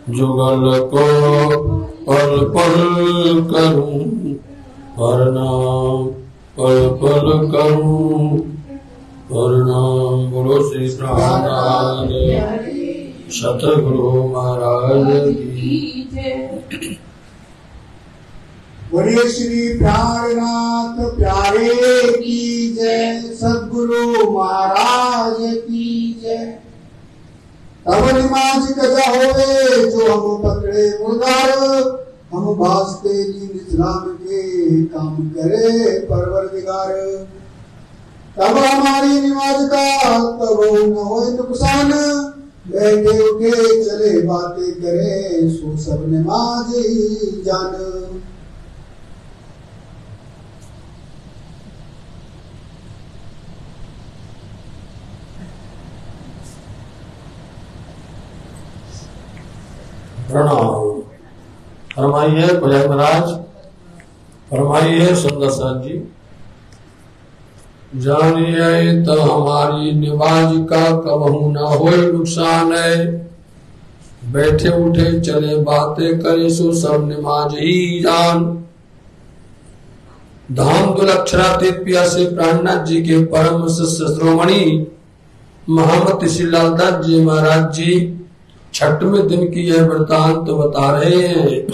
जुगल को पल पल करूं, प्रणाम पल पल करूं प्रणाम। बोलो श्री प्राणनाथ सतगुरु महाराज की जय। बोलिए श्री प्राणनाथ प्यारे की जय, सद्गुरु महाराज की जय। तब निमाज गजा होवे जो हम पकड़े मुर्दार, हम वास्ते दीन इस्लाम के काम करे परवरदिगार। तब हमारी नमाज का तब न हो नुकसान, बैठे उठे चले बातें करे सो सब नमाज ही जान। प्रणाम। फरमाइए भजन महाराज, फरमाइए सुंदर साथ जी। जानिए तो हमारी नमाज का कबहू न होए नुकसान है, बैठे उठे चले बातें करे सो सब नमाज ही जान। धाम दुलक्षरातीत प्यासे प्राणनाथ जी के परम शिष्य श्रोमणी महामती श्री लालदास जी महाराज जी छठवें दिन की यह वृतांत तो बता रहे हैं।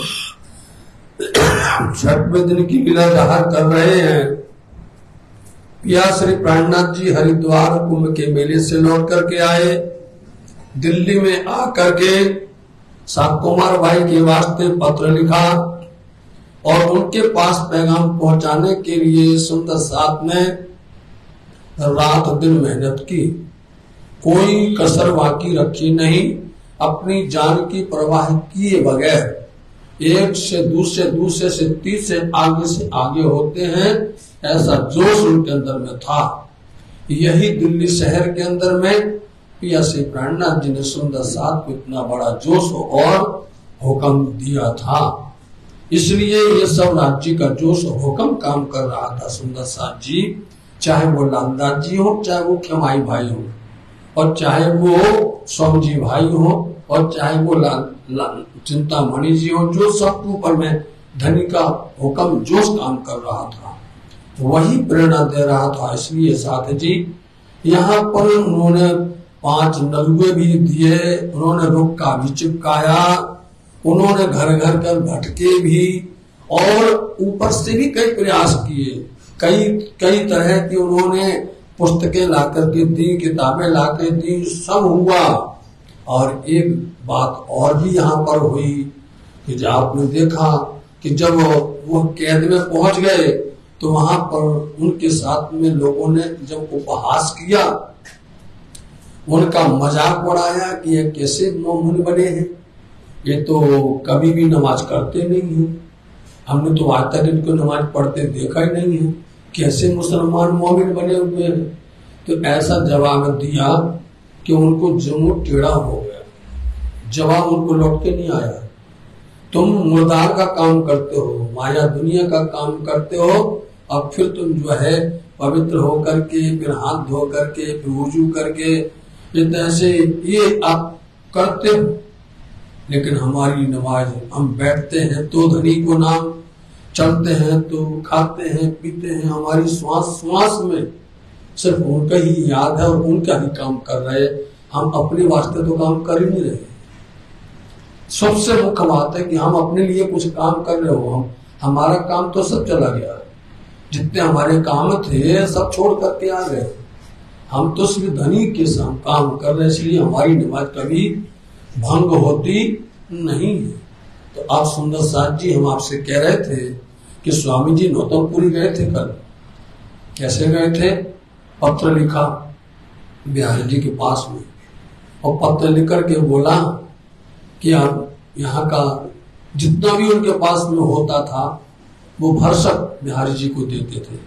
छठवें दिन की लीला जाहिर कर रहे हैं। पिया श्री प्राणनाथ जी हरिद्वार कुंभ के मेले से लौट करके आए। दिल्ली में आकर के साकुमार भाई के वास्ते पत्र लिखा और उनके पास पैगाम पहुंचाने के लिए सुंदर साथ ने रात दिन मेहनत की, कोई कसर बाकी रखी नहीं। अपनी जान की परवाह किए बगैर एक से दूसरे से तीसरे आगे होते हैं, ऐसा जोश उनके अंदर में था। यही दिल्ली शहर के अंदर में पिया श्री प्राणनाथ जी ने सुंदर साथ को इतना बड़ा जोश और हुक्म दिया था। इसलिए ये सब राज्य का जोश हुक्म काम कर रहा था। सुंदर साथ जी चाहे वो लालदास जी हो, चाहे वो खेमाई भाई हो, और चाहे वो स्वामी जी भाई हो, और चाहे वो चिंतामणि जी हो, जो सब ऊपर में धनी का हुक्म जोश काम कर रहा था, वही प्रेरणा दे रहा था। इसलिए साथ जी यहाँ पर उन्होंने 5 नलुए भी दिए, उन्होंने रुख का भी चिपकाया, उन्होंने घर घर कर भटके भी, और ऊपर से भी कई प्रयास किए। कई तरह की उन्होंने पुस्तकें लाकर के दी, किताबें लाकर दी, सब हुआ। और एक बात और भी यहाँ पर हुई कि जब आपने देखा कि जब वो कैद में पहुंच गए तो वहां पर उनके साथ में लोगों ने जब उपहास किया, उनका मजाक उड़ाया कि ये कैसे मोमिन बने हैं, ये तो कभी भी नमाज करते नहीं है, हमने तो आज तक इनको नमाज पढ़ते देखा ही नहीं है, कैसे मुसलमान मोमिन बने हुए हैं। तो ऐसा जवाब दिया कि उनको जुनून टेढ़ा हो गया, जवाब उनको लौट के नहीं आया। तुम मुर्दार का काम करते हो, माया दुनिया का काम करते हो, और फिर तुम जो है पवित्र होकर के, फिर हाथ धो करके, फिर वुजू करके, जैसे ये आप करते हो। लेकिन हमारी नमाज, हम बैठते हैं तो धनी को नाम, चलते हैं तो खाते हैं पीते हैं, हमारी श्वास श्वास में सिर्फ उनका ही याद है और उनका ही काम कर रहे। हम अपने वास्ते तो काम कर ही नहीं रहे। सबसे मुख्य बात है कि हम अपने लिए कुछ काम कर रहे हो, हमारा काम तो सब चला गया, जितने हमारे काम थे सब छोड़ करके आ गए। हम तो सिर्फ धनी के साथ काम कर रहे, इसलिए हमारी नमाज कभी भंग होती नहीं है। तो आप सुंदर साथ जी, हम आपसे कह रहे थे कि स्वामी जी नौतमपुरी गए थे कल। कैसे गए थे? पत्र लिखा बिहारी जी के पास में, और पत्र लिख करके बोला कि आप यहाँ का जितना भी उनके पास में होता था वो भरसक बिहारी जी को देते थे।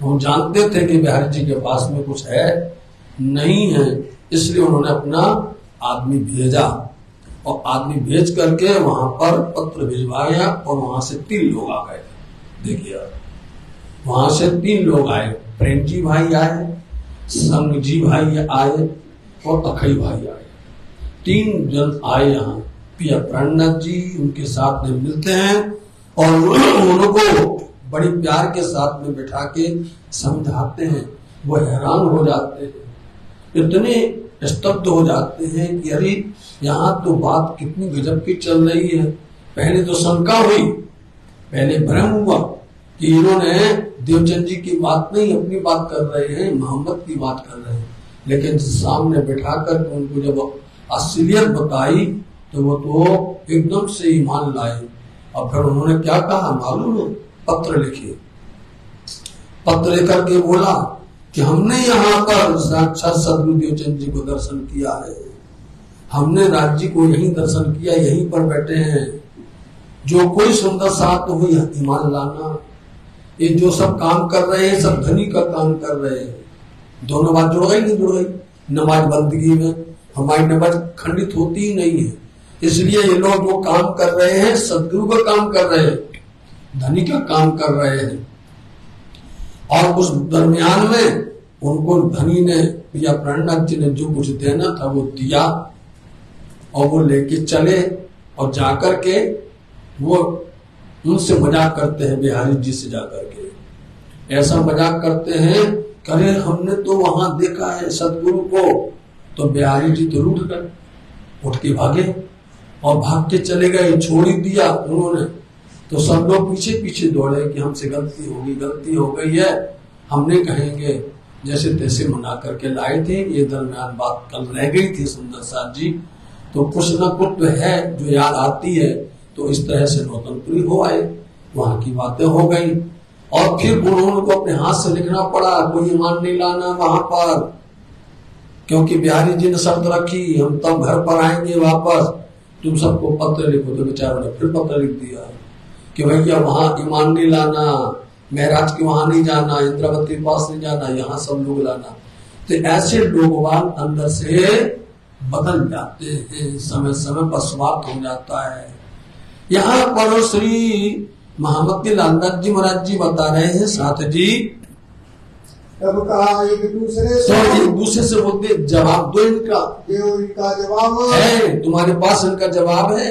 हम जानते थे कि बिहारी जी के पास में कुछ है नहीं है, इसलिए उन्होंने अपना आदमी भेजा, और आदमी भेज करके वहां पर पत्र भिजवाया, और वहां से 3 लोग आ गए। देखिए, वहां से 3 लोग आए, प्रेम जी भाई आए, संग जी भाई आए, और अखई भाई आए। 3 जन आए यहाँ पिया प्राणनाथ जी उनके साथ में मिलते हैं और उनको बड़ी प्यार के साथ में बैठा के समझाते हैं। वो हैरान हो जाते हैं, इतने स्तब्ध हो जाते हैं कि अरे यहाँ तो बात कितनी गजब की चल रही है। पहले तो शंका हुई, पहले भ्रम हुआ कि इन्होंने देवचंद जी की बात नहीं अपनी बात कर रहे हैं, मोहम्मद की बात कर रहे हैं। लेकिन सामने बैठा कर उनको जब असलियत बताई तो वो तो एकदम से ईमान लाए। और फिर उन्होंने क्या कहा मालूम है? पत्र लिखे, पत्र लेकर के बोला कि हमने यहाँ पर साक्षात सदगुरु देवचंद जी को दर्शन किया है, हमने राज जी को यहीं दर्शन किया, यहीं पर बैठे हैं। जो कोई सुंदर साथ हो ईमान लाना। ये जो सब काम कर रहे हैं सब धनी का काम कर रहे हैं। दोनों बात जुड़ गई नहीं जुड़ गई? नमाज बंदगी में हमारी नमाज खंडित होती ही नहीं है। इसलिए ये लोग जो काम कर रहे हैं सदगुरु का काम कर रहे हैं, धनी का काम कर रहे हैं। और उस दरमियान में उनको धनी ने या प्राणनाथ जी ने जो कुछ देना था वो दिया और वो लेके चले और जाकर के वो उनसे मजाक करते हैं, बिहारी जी से जाकर के ऐसा मजाक करते हैं, करे हमने तो वहां देखा है सदगुरु को। तो बिहारी जी तो उठ के भागे और भाग के चले गए, छोड़ ही दिया उन्होंने। तो सब लोग पीछे पीछे दौड़े कि हमसे गलती हो गई है, हमने कहेंगे जैसे तैसे मना करके लाए थे। ये दरमियान बात कल रह गई थी सुंदर साथ जी, तो कुछ न कुछ तो है जो याद आती है। तो इस तरह से नौतनपुरी हो आए, वहां की बातें हो गई और फिर उन्होंने को अपने हाथ से लिखना पड़ा, कोई ईमान नहीं लाना वहां पर, क्योंकि बिहारी जी ने शर्त रखी हम तब घर पर आएंगे वापस, तुम सबको पत्र लिखो। तो बेचारों ने फिर पत्र लिख दिया कि भैया वहां ईमान नहीं लाना, महराज के वहां नहीं जाना, इंद्रावती के पास नहीं जाना, यहाँ सब लोग लाना। तो ऐसे लोग अंदर से बदल जाते हैं, समय समय पर समाप्त हो जाता है। यहाँ पर श्री महामती लालनाथ जी महाराज जी बता रहे हैं साथ जी तब कहा एक दूसरे से बोलते जवाब दो इनका जवाब है, तुम्हारे पास इनका जवाब है।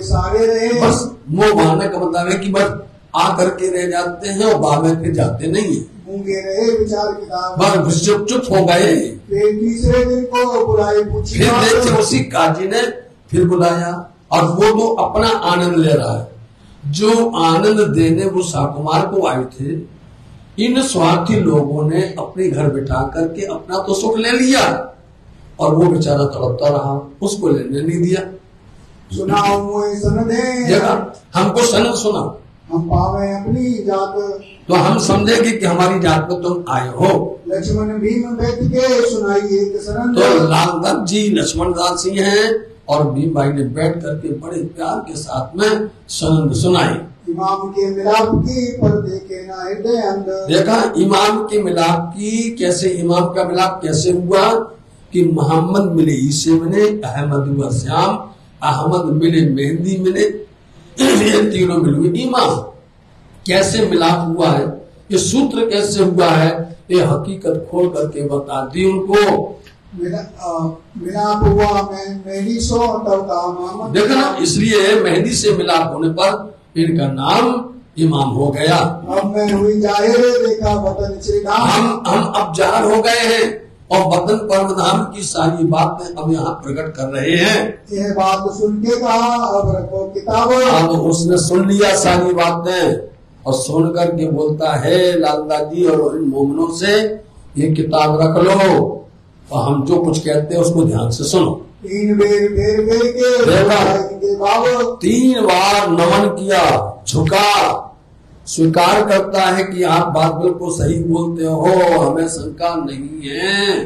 सारे रहे बस मोह बहाने का मतलब है कि बस आ करके रह जाते हैं और बाद में फिर जाते नहीं है, गूंगे रहे विचार किताब बस चुप हो गए। फिर तीसरे दिन को बुलाए पूछी, फिर देख उसी काजी ने फिर बुलाया और वो तो अपना आनंद ले रहा है। जो आनंद देने वो साकुमार को आए थे, इन स्वार्थी लोगों ने अपने घर बिठा करके अपना तो सुख ले लिया और वो बेचारा तड़पता रहा, उसको लेने नहीं दिया। हमको सनद सुना, हम पावे अपनी जात, तो हम समझेंगे कि हमारी जात में तुम आए हो। लक्ष्मण भीम बैठ के सुनाई एक सनद। तो लालदत्त जी लक्ष्मण दास सिंह हैं और भीम भाई ने बैठ करके बड़े प्यार के साथ में सनद सुनाई। इमाम के मिलाप की पर्दे के ना हृदय अंदर। देखा इमाम के मिलाप की, कैसे इमाम का मिलाप कैसे हुआ कि मोहम्मद मिले ईसे मिले, अहमद हुआ श्याम, अहमद मिले मेहंदी मिले, ये तीनों मिले इमाम। कैसे मिलाप हुआ है, ये सूत्र कैसे हुआ है, ये हकीकत खोल करके बता दी उनको। मिलाप हुआ मेहंदी सो तब का देखा ना, इसलिए मेहंदी से मिलाप होने पर इनका नाम इमाम हो गया। अब मैं हुई जाहिर, देखा वतन श्री धाम। हम अब जाहिर हो गए हैं और वतन परम धाम की सारी बातें अब यहाँ प्रकट कर रहे हैं। यह बात सुन के कहा अब रखो किताब। अब उसने सुन लिया सारी बातें और सुन करके बोलता है लालदास जी और इन मोमनों से, ये किताब रख लो और हम जो कुछ कहते हैं उसको ध्यान से सुनो। 3 बेर के 3 बार नमन किया, झुका, स्वीकार करता है कि आप बात बिल्कुल सही बोलते हो, हमें शंका नहीं है।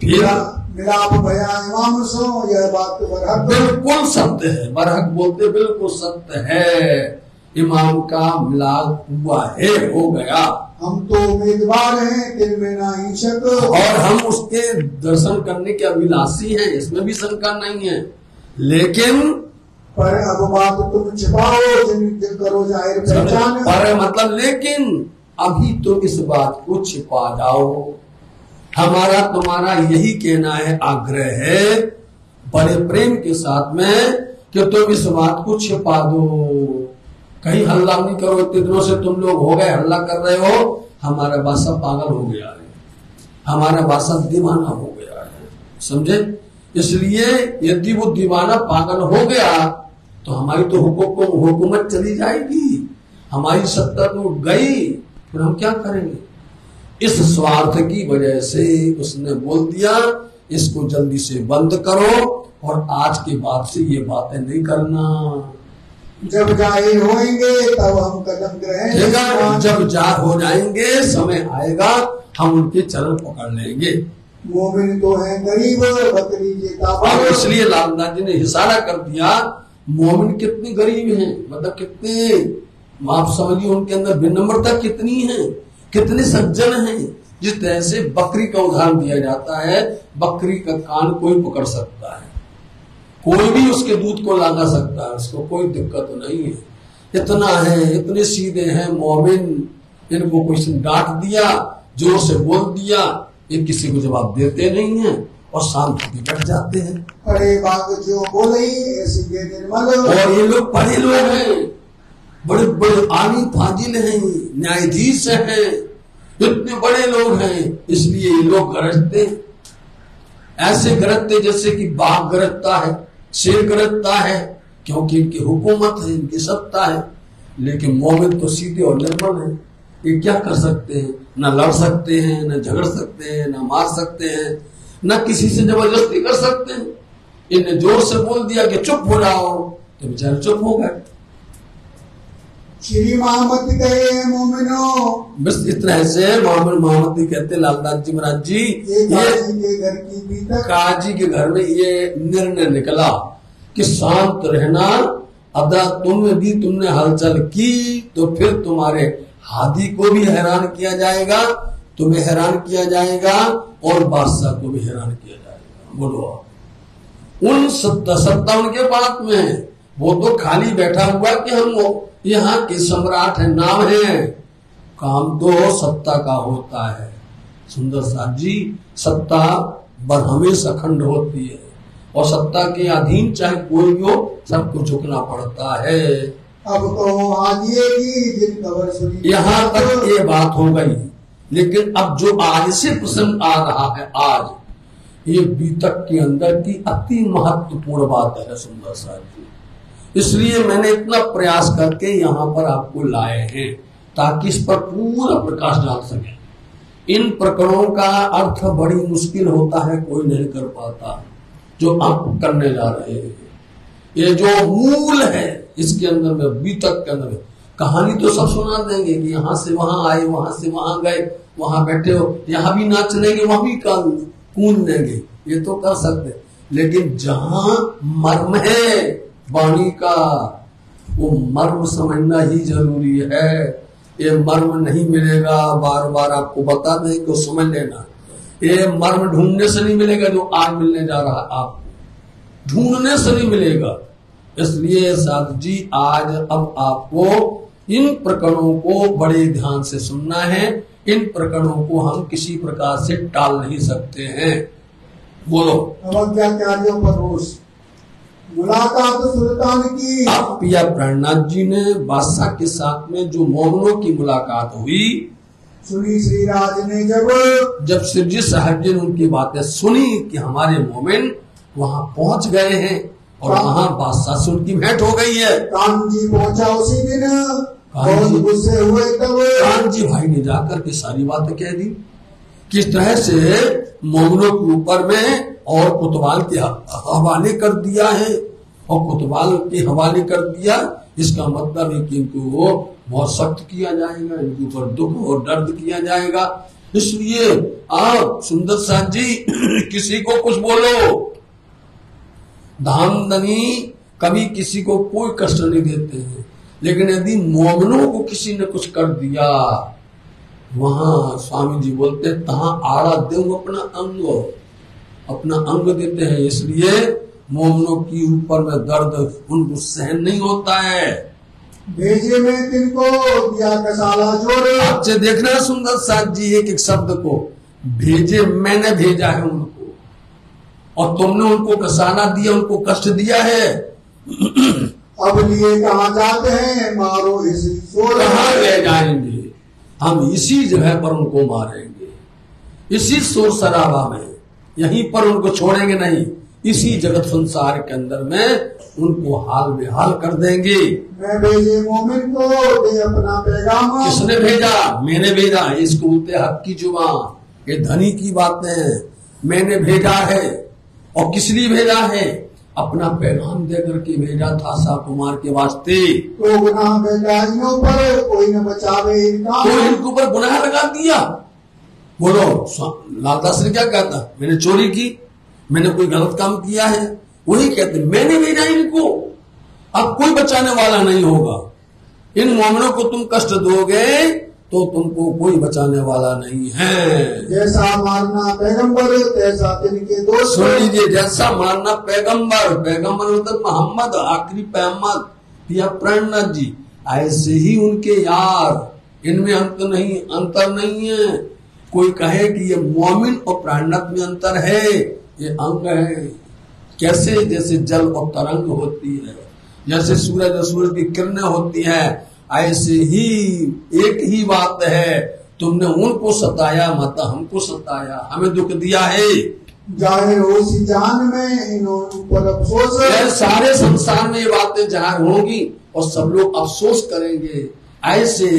फिर मिलाप भया इमाम सो, यह बात बरहक बिल्कुल सत्य है, बरहक बोलते बिल्कुल सत्य है, इमाम का मिलाप हुआ है, हो गया। हम तो उम्मीदवार हैं दिल में ना ही शक, और हम उसके दर्शन करने के अभिलाषी हैं, इसमें भी शंका नहीं है। लेकिन पर अब बात तुम छिपाओ, जिन करो जाहिर पहचान। पर मतलब लेकिन अभी तो इस बात को छिपा जाओ। हमारा तुम्हारा यही कहना है, आग्रह है बड़े प्रेम के साथ में कि तुम इस बात को छिपा दो, कहीं हल्ला नहीं करो। इतने दिनों से तुम लोग हो गए हल्ला कर रहे हो, हमारा बादशाह पागल हो गया है, हमारा बादशाह दीवाना हो गया है, समझे। इसलिए यदि वो दीवाना पागल हो गया तो हमारी तो हुकूमत चली जाएगी, हमारी सत्ता तो गई, फिर हम क्या करेंगे। इस स्वार्थ की वजह से उसने बोल दिया इसको जल्दी से बंद करो और आज के बाद से ये बातें नहीं करना। जब जाहिर होंगे तब हम कदम ग्रहण, जब जाहिर हो जाएंगे समय आएगा हम उनके चरण पकड़ लेंगे। मोमिन तो है गरीब बकरी के ताबा। इसलिए लालनाथ जी ने इशारा कर दिया मोमिन कितनी गरीब हैं, मतलब कितने आप समझिए उनके अंदर विनम्रता कितनी है, कितने सज्जन हैं। जिस तरह से बकरी का उदाहरण दिया जाता है, बकरी का कान कोई पकड़ सकता है, कोई भी उसके दूध को लागा सकता है, उसको कोई दिक्कत नहीं है। इतना है, इतने सीधे हैं मोमिन, इनको कोई डांट दिया, जोर से बोल दिया, ये किसी को जवाब देते नहीं है और शांत होकर बैठ जाते हैं। पढ़े बाग जो बोले ऐसी निर्मल, और ये लोग पढ़े लोग हैं, बड़े बड़े आनी फाजिल हैं, न्यायाधीश हैं, इतने बड़े लोग हैं, इसलिए ये लोग गरजते, ऐसे गरजते जैसे कि बाघ गरजता है, शेर गरजता है, क्योंकि इनकी हुकूमत है, इनकी सत्ता है। लेकिन मोमिन तो सीधे और निर्मल है, ये क्या कर सकते हैं, न लड़ सकते हैं, न झगड़ सकते हैं, न मार सकते हैं, न किसी से जबरदस्ती कर सकते हैं। इन्हें जोर से बोल दिया कि चुप हो जाओ तो बेचारे चुप हो गए। श्री मोहम्मद कहे मोमिनो, बस इतना से मोहम्मद कहते लालदास जी महाराज जी, ये काजी के घर की बीतक, काजी के घर में ये निर्णय निकला कि शांत रहना, अदा तुमने हलचल की तो फिर तुम्हारे हादी को भी हैरान किया जाएगा, तुम्हें हैरान किया जाएगा और बादशाह को भी हैरान किया जाएगा। बोलो उन सत्ता उनके बात में है, वो तो खाली बैठा हुआ कि हम यहाँ के सम्राट है, नाम है, काम तो सत्ता का होता है। सुंदर साहब जी, सत्ता हमेशा अखंड होती है और सत्ता के अधीन चाहे कोई भी हो सबको झुकना पड़ता है। अब तो आजिएगी जिन खबर सुनी, यहाँ तक ये बात हो गई। लेकिन अब जो आज से प्रसंग आ रहा है, आज ये बीतक के अंदर की अति महत्वपूर्ण बात है सुंदर साहब जी। इसलिए मैंने इतना प्रयास करके यहाँ पर आपको लाए हैं ताकि इस पर पूरा प्रकाश डाल सके। इन प्रकरणों का अर्थ बड़ी मुश्किल होता है, कोई नहीं कर पाता, जो आप करने जा रहे हैं। ये जो मूल है इसके अंदर में, बीतक के अंदर में कहानी तो सब सुना देंगे कि यहाँ से वहां आए, वहां से वहां गए, वहां बैठे हो, यहाँ भी नाच लेंगे, वहां भी कूद लेंगे, ये तो कर सकते। लेकिन जहां मर्म है वाणी का, वो मर्म समझना ही जरूरी है। ये मर्म नहीं मिलेगा, बार बार आपको बता दें तो समझ लेना। ये मर्म ढूंढने से नहीं मिलेगा जो आज मिलने जा रहा है, आपको ढूंढने से नहीं मिलेगा। इसलिए साधु जी आज अब आपको इन प्रकरणों को बड़े ध्यान से सुनना है। इन प्रकरणों को हम किसी प्रकार से टाल नहीं सकते हैं। बोलो। अवज्ञाचार्यों पर रोष, मुलाकात सुल्तान की। अब पिया प्राणनाथ जी ने बादशाह के साथ में जो मोमिनों की मुलाकात हुई, सुनी श्री राज ने जब श्री साहब जी ने उनकी बातें सुनी कि हमारे मोमिन वहां पहुंच गए हैं और वहां बादशाह से उनकी भेंट हो गई है। कान जी पहुंचा उसी दिन, बहुत गुस्से हुए तब कान जी भाई ने जाकर के सारी बातें कह दी, किस तरह से मोमिनों के ऊपर में और कोतवाल के हवाले कर दिया है, और कोतवाल के हवाले कर दिया। इसका मतलब है कि इनको वो बहुत सख्त किया जाएगा, इनके ऊपर दुख और दर्द किया जाएगा। इसलिए आप सुंदर साहब जी किसी को कुछ बोलो, धामधनी कभी किसी को कोई कष्ट नहीं देते हैं, लेकिन यदि मोमिनों को किसी ने कुछ कर दिया, वहां स्वामी जी बोलते तहां आड़ा देव अपना अंग देते हैं। इसलिए मोमिनों की ऊपर में दर्द उनको सहन नहीं होता है। भेजे में तिनको दिया कसाला जोड़े। आपसे देखना सुंदर साथ जी एक एक शब्द को, भेजे मैंने भेजा है उनको, और तुमने उनको कसाना दिया, उनको कष्ट दिया है। अब लिए कहाँ जाते हैं, मारो इसी सोर। कहाँ ले जाएंगे, हम इसी जगह पर उनको मारेंगे, इसी शोर शराबा में, यहीं पर उनको छोड़ेंगे नहीं, इसी जगत संसार के अंदर में उनको हाल बेहाल कर देंगे। मैं भेजे मोमिन को दे अपना पैगाम। किसने भेजा? मैंने भेजा। इसको बोलते हक की जुबान, ये धनी की बातें हैं। मैंने भेजा है, और किस लिए भेजा है? अपना पैगाम दे करके भेजा था सा कुमार के वास्ते। तो गुनाह बेगाजियों पर कोई न बचावे इनका, तो इनके ऊपर गुनाह लगा दिया। बोलो लालदास ने क्या कहता? मैंने चोरी की, मैंने कोई गलत काम किया है, वही कहते मैंने भेजा इनको। अब कोई बचाने वाला नहीं होगा। इन मोमिनों को तुम कष्ट दोगे तो तुमको कोई बचाने वाला नहीं है। जैसा मारना पैगंबर तैसा तिनके दोस्त। सुन लीजिए, जैसा मारना पैगंबर, पैगंबर मतलब मोहम्मद आखिरी पैगंबर या प्राणनाथ जी, ऐसे ही उनके यार। इनमें अंतर नहीं है। कोई कहे कि ये मोमिन और प्राणनाथ में अंतर है, ये अंग है। कैसे? जैसे जल और तरंग होती है, जैसे सूरज और सूरज की किरणें होती है, ऐसे ही एक ही बात है। तुमने उनको सताया, मत हमको सताया, हमें दुख दिया है। जाहिर हो सी जान में इन्होंने पर अफसोस है। सारे संसार में ये बातें जाहिर होंगी और सब लोग अफसोस करेंगे। ऐसे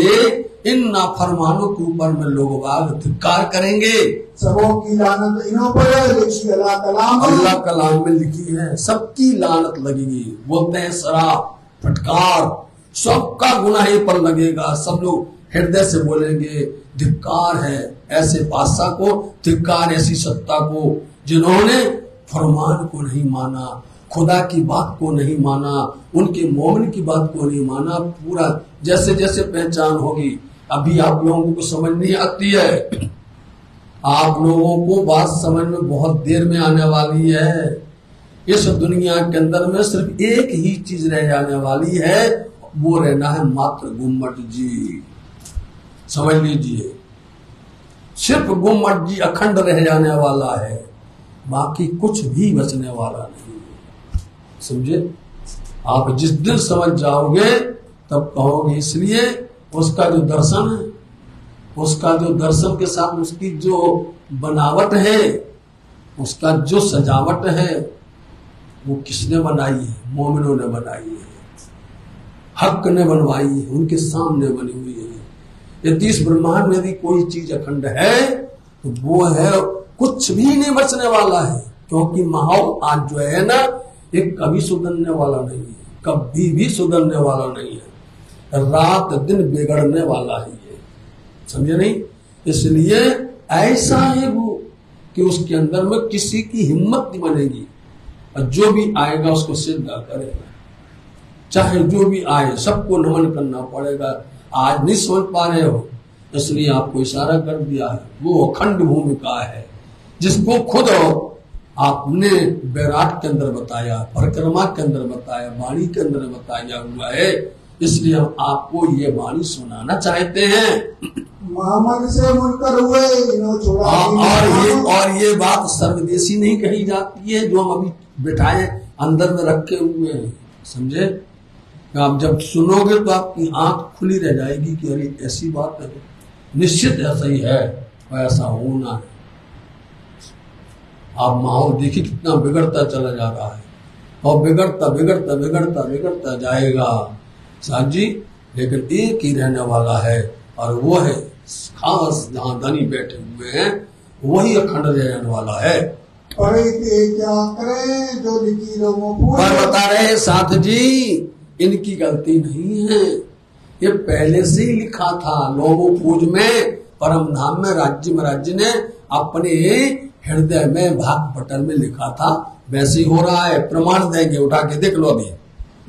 इन नाफरमानों के ऊपर में लोग बाग धिक्कार करेंगे। सबों की लानत इन्हों पर लिखी अल्लाह कलाम, अल्लाह कलाम में लिखी है। सबकी लानत लगेगी। बोलते हैं शराब, फटकार, सबका गुनाह पर लगेगा। सब लोग हृदय से बोलेंगे धिक्कार है ऐसे बादशाह को, धिक्कार ऐसी सत्ता को जिन्होंने फरमान को नहीं माना, खुदा की बात को नहीं माना, उनके मोमिन की बात को नहीं माना। पूरा जैसे जैसे पहचान होगी, अभी आप लोगों को समझ नहीं आती है, आप लोगों को बात समझ में बहुत देर में आने वाली है। इस दुनिया के अंदर में सिर्फ एक ही चीज रह जाने वाली है, वो रहना है मात्र गुम्मट जी। समझ लीजिए, सिर्फ गुम्मट जी अखंड रह जाने वाला है, बाकी कुछ भी बचने वाला नहीं। समझे? आप जिस दिन समझ जाओगे तब कहोगे। इसलिए उसका जो दर्शन है, उसका जो दर्शन के साथ उसकी जो बनावट है, उसका जो सजावट है, वो किसने बनाई है? मोमिनों ने बनाई है, हक ने बनवाई है, उनके सामने बनी हुई है। यदि इस ब्रह्मांड में यदि कोई चीज अखंड है तो वो है, कुछ भी नहीं बचने वाला है। क्योंकि माहौल आज जो है ना, ये कभी सुधरने वाला नहीं है, कभी भी सुधरने वाला नहीं है, रात दिन बिगड़ने वाला है ये। समझे नहीं? इसलिए ऐसा है वो कि उसके अंदर में किसी की हिम्मत नहीं बनेगी, और जो भी आएगा उसको सिद्ध करेगा। चाहे जो भी आए सबको नमन करना पड़ेगा। आज नहीं समझ पा रहे हो, इसलिए आपको इशारा कर दिया है। वो अखंड भूमिका है जिसको खुद आपने बैराट के अंदर बताया, परिक्रमा के अंदर बताया, वाणी के अंदर बताया हुआ है। इसलिए हम आपको ये वाणी सुनाना चाहते हैं। मोहम्मद से मुनकर हुए इन्हों छोड़ा। और ये बात सर्वदेशी नहीं कही जाती है जो हम अभी बिठाए अंदर में रखे हुए हैं। समझे? आप जब सुनोगे तो आपकी आंख खुली रह जाएगी कि अरे ऐसी बात है, निश्चित ऐसा ही है, ऐसा होना है। आप माहौल देखिए कितना बिगड़ता चला जा रहा है, और बिगड़ता बिगड़ता बिगड़ता बिगड़ता जाएगा साहब जी। लेकिन एक ही रहने वाला है, और वो है खास जहां धनी बैठे हुए हैं, वही अखंड रहने वाला है। और क्या करें जो लिखी लोगों पर बता रहे साथ जी, इनकी गलती नहीं है, ये पहले से ही लिखा था। लोगों पूज में, परम धाम में, राज्य ने अपने हृदय में भाग पटल में लिखा था, वैसे ही हो रहा है। प्रमाण देंगे, उठा के देख लो अभी।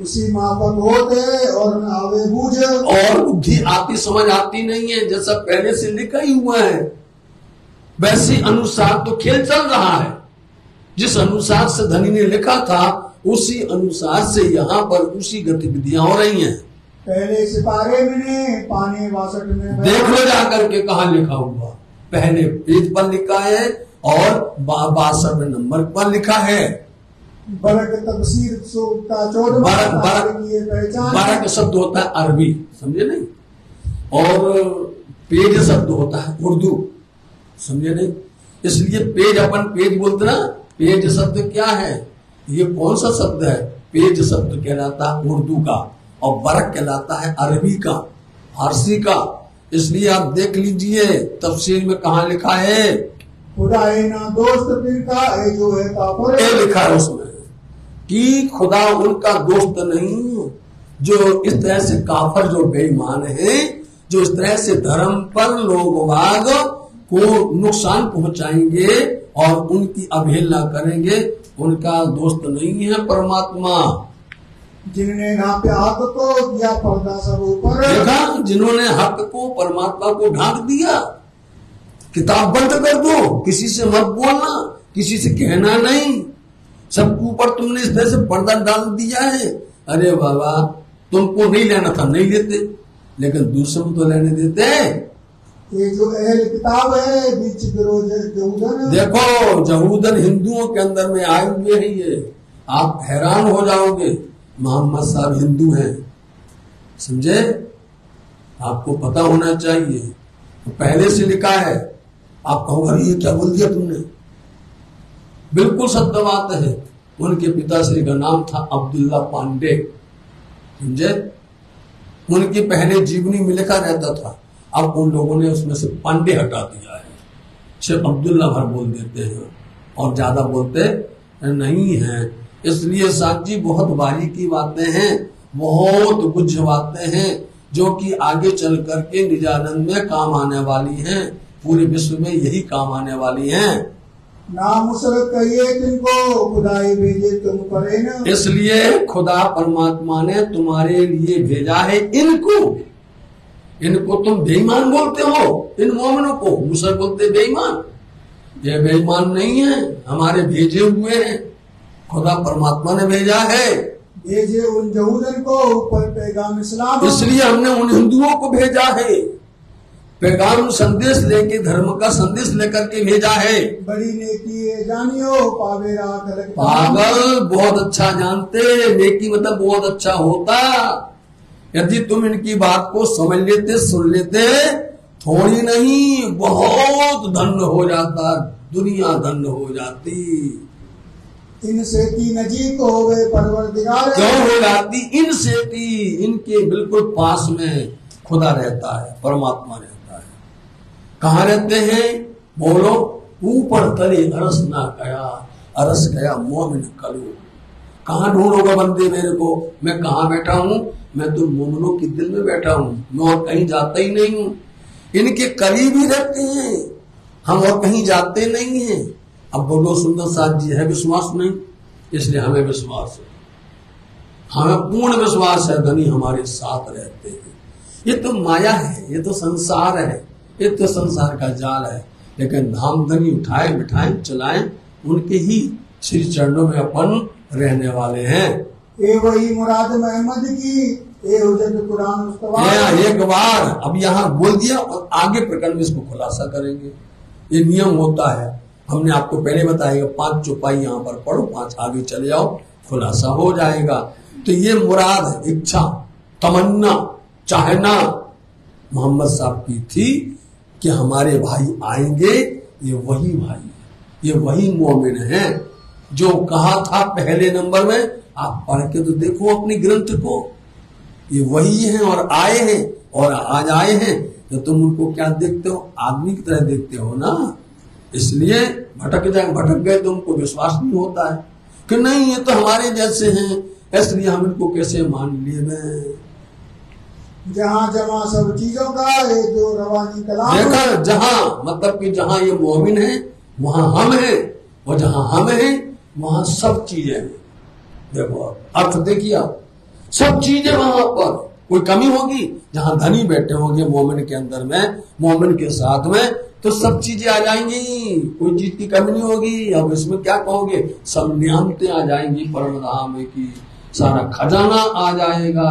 उसी माफक होते और न आवे बूझ, और बुद्धि आती समझ आती नहीं है। जैसा पहले से लिखा ही हुआ है वैसे अनुसार तो खेल चल रहा है। जिस अनुसार से धनी ने लिखा था उसी अनुसार से यहाँ पर उसी गतिविधियां हो रही हैं। पहले सिपारे में पानी 62 में देख लो जाकर के कहा लिखा हुआ। पहले पेज पर लिखा है और 62 नंबर पर लिखा है। बरक तफसीर का 14वां की ये पहचान। बरक शब्द होता है अरबी, समझे नहीं, और पेज शब्द होता है उर्दू, समझे नहीं। इसलिए पेज, अपन पेज बोलते ना, पेज शब्द क्या है, ये कौन सा शब्द है, पेज शब्द कहलाता है उर्दू का, और बरक कहलाता है अरबी का, फारसी का। इसलिए आप देख लीजिए तफसीर में कहाँ लिखा है, खुदा है ना दोस्त फिर का है जो है काफिर, ये लिखा है उसमें कि खुदा उनका दोस्त नहीं जो इस तरह से काफिर, जो बेईमान है, जो इस तरह से धर्म पर लोग वाग को नुकसान पहुंचाएंगे और उनकी अवहेलना करेंगे, उनका दोस्त नहीं है परमात्मा। जिन्होंने नापे हक को दिया पर्दा सब ऊपर, देखा, जिन्होंने हक को, परमात्मा को ढांक दिया, किताब बंद कर दो, किसी से मत बोलना, किसी से कहना नहीं, सबके ऊपर तुमने इस तरह से पर्दा डाल दिया है। अरे बाबा, तुमको नहीं लेना था नहीं लेते, लेकिन दूसरों को तो लेने देते। ये जो अहल किताब है बीच यहूदन, देखो यहूदन हिंदुओं के अंदर में आए हुए हैं ये, आप हैरान हो जाओगे, मोहम्मद साहब हिंदू हैं, समझे, आपको पता होना चाहिए, तो पहले से लिखा है। आप कहोगे ये क्या बोल दिया तुमने, बिल्कुल सत्य बात है। उनके पिताश्री का नाम था अब्दुल्ला पांडे, समझे, उनकी पहले जीवनी में लिखा रहता था, अब उन लोगों ने उसमें से पांडे हटा दिया है, सिर्फ अब्दुल्ला भर बोल देते हैं और ज्यादा बोलते नहीं है। इसलिए साथ जी बहुत बारीकी की बातें हैं, बहुत गुझ बातें हैं, जो कि आगे चल करके निजानंद में काम आने वाली हैं, पूरे विश्व में यही काम आने वाली हैं। नाम मुसरत कहिए तुमको खुदाई भेजे तुम करे न, इसलिए खुदा परमात्मा ने तुम्हारे लिए भेजा है इनको। इनको तुम बेईमान बोलते हो, इन मोमिनों को मुसर बोलते बेईमान, ये बेईमान नहीं है, हमारे भेजे हुए हैं, खुदा परमात्मा ने भेजा है। भेजे उन यहूदन को ऊपर पैगाम इस्लाम, इसलिए हमने उन हिंदुओं को भेजा है, पैगाम संदेश लेके, धर्म का संदेश लेकर के भेजा है। बड़ी नेकी जानियो पावेरा खलक, पागल बहुत अच्छा जानते, नेकी मतलब बहुत अच्छा होता, यदि तुम इनकी बात को समझ लेते, सुन लेते, थोड़ी नहीं बहुत धन्य हो जाता, दुनिया धन्य हो जाती। इनसे की नजीक हो गए परवरदिगार, क्यों हो जाती, इनसे की, इनके बिल्कुल पास में खुदा रहता है, परमात्मा रहता है। कहाँ रहते हैं, बोलो, ऊपर तले अरस ना गया, अरस गया मोमिन कलू। कहाँ ढूंढोगे बंदे मेरे को, मैं कहाँ बैठा हूँ, मैं तो मोमिनों के दिल में बैठा हूँ, मैं और कहीं जाता ही नहीं हूँ। इनके करीब ही रहते हैं, हम और कहीं जाते नहीं हैं। अब बोलो सुंदर साथ जी, है विश्वास नहीं, इसलिए हमें विश्वास है, हमें पूर्ण विश्वास है, धनी हमारे साथ रहते हैं। ये तो माया है, ये तो संसार है, ये तो संसार का जाल है, लेकिन धाम धनी उठाए बिठाए चलाएं, उनके ही श्री चरणों में अपन रहने वाले हैं। ये वही मुराद महमद की, ये हुज्जत कुरान मुस्तफा। एक बार अब यहाँ बोल दिया और आगे प्रकरण में इसको खुलासा करेंगे, ये नियम होता है। हमने आपको पहले बताया 5 चौपाई यहाँ पर पढ़ो, 5 आगे चले जाओ, खुलासा हो जाएगा। तो ये मुराद, इच्छा, तमन्ना, चाहना मोहम्मद साहब की थी कि हमारे भाई आएंगे, ये वही भाई, ये वही मोमिन है जो कहा था पहले नंबर में। आप पढ़ के तो देखो अपनी ग्रंथ को, ये वही हैं और आए हैं, और आज आए हैं तो तुम उनको क्या देखते हो, आदमी की तरह देखते हो ना। इसलिए भटक गए तो उनको विश्वास नहीं होता है कि नहीं ये तो हमारे जैसे हैं, इसलिए हम इनको कैसे मान लिए। जहाँ जमा सब चीजों का ये जो रवानी कलाम, देखा, जहाँ मतलब कि जहाँ ये मोमिन है वहां हम हैं, और जहाँ हम हैं वहां सब चीजें हैं। देखो अर्थ देखिए आप, सब चीजें वहां पर, कोई कमी होगी, जहाँ धनी बैठे होंगे मोमिन के अंदर में, मोमिन के साथ में, तो सब चीजें आ जाएंगी, कोई चीज की कमी नहीं होगी। अब इसमें क्या कहोगे, सब नियामतें आ जाएंगी, परमधाम की सारा खजाना आ जाएगा,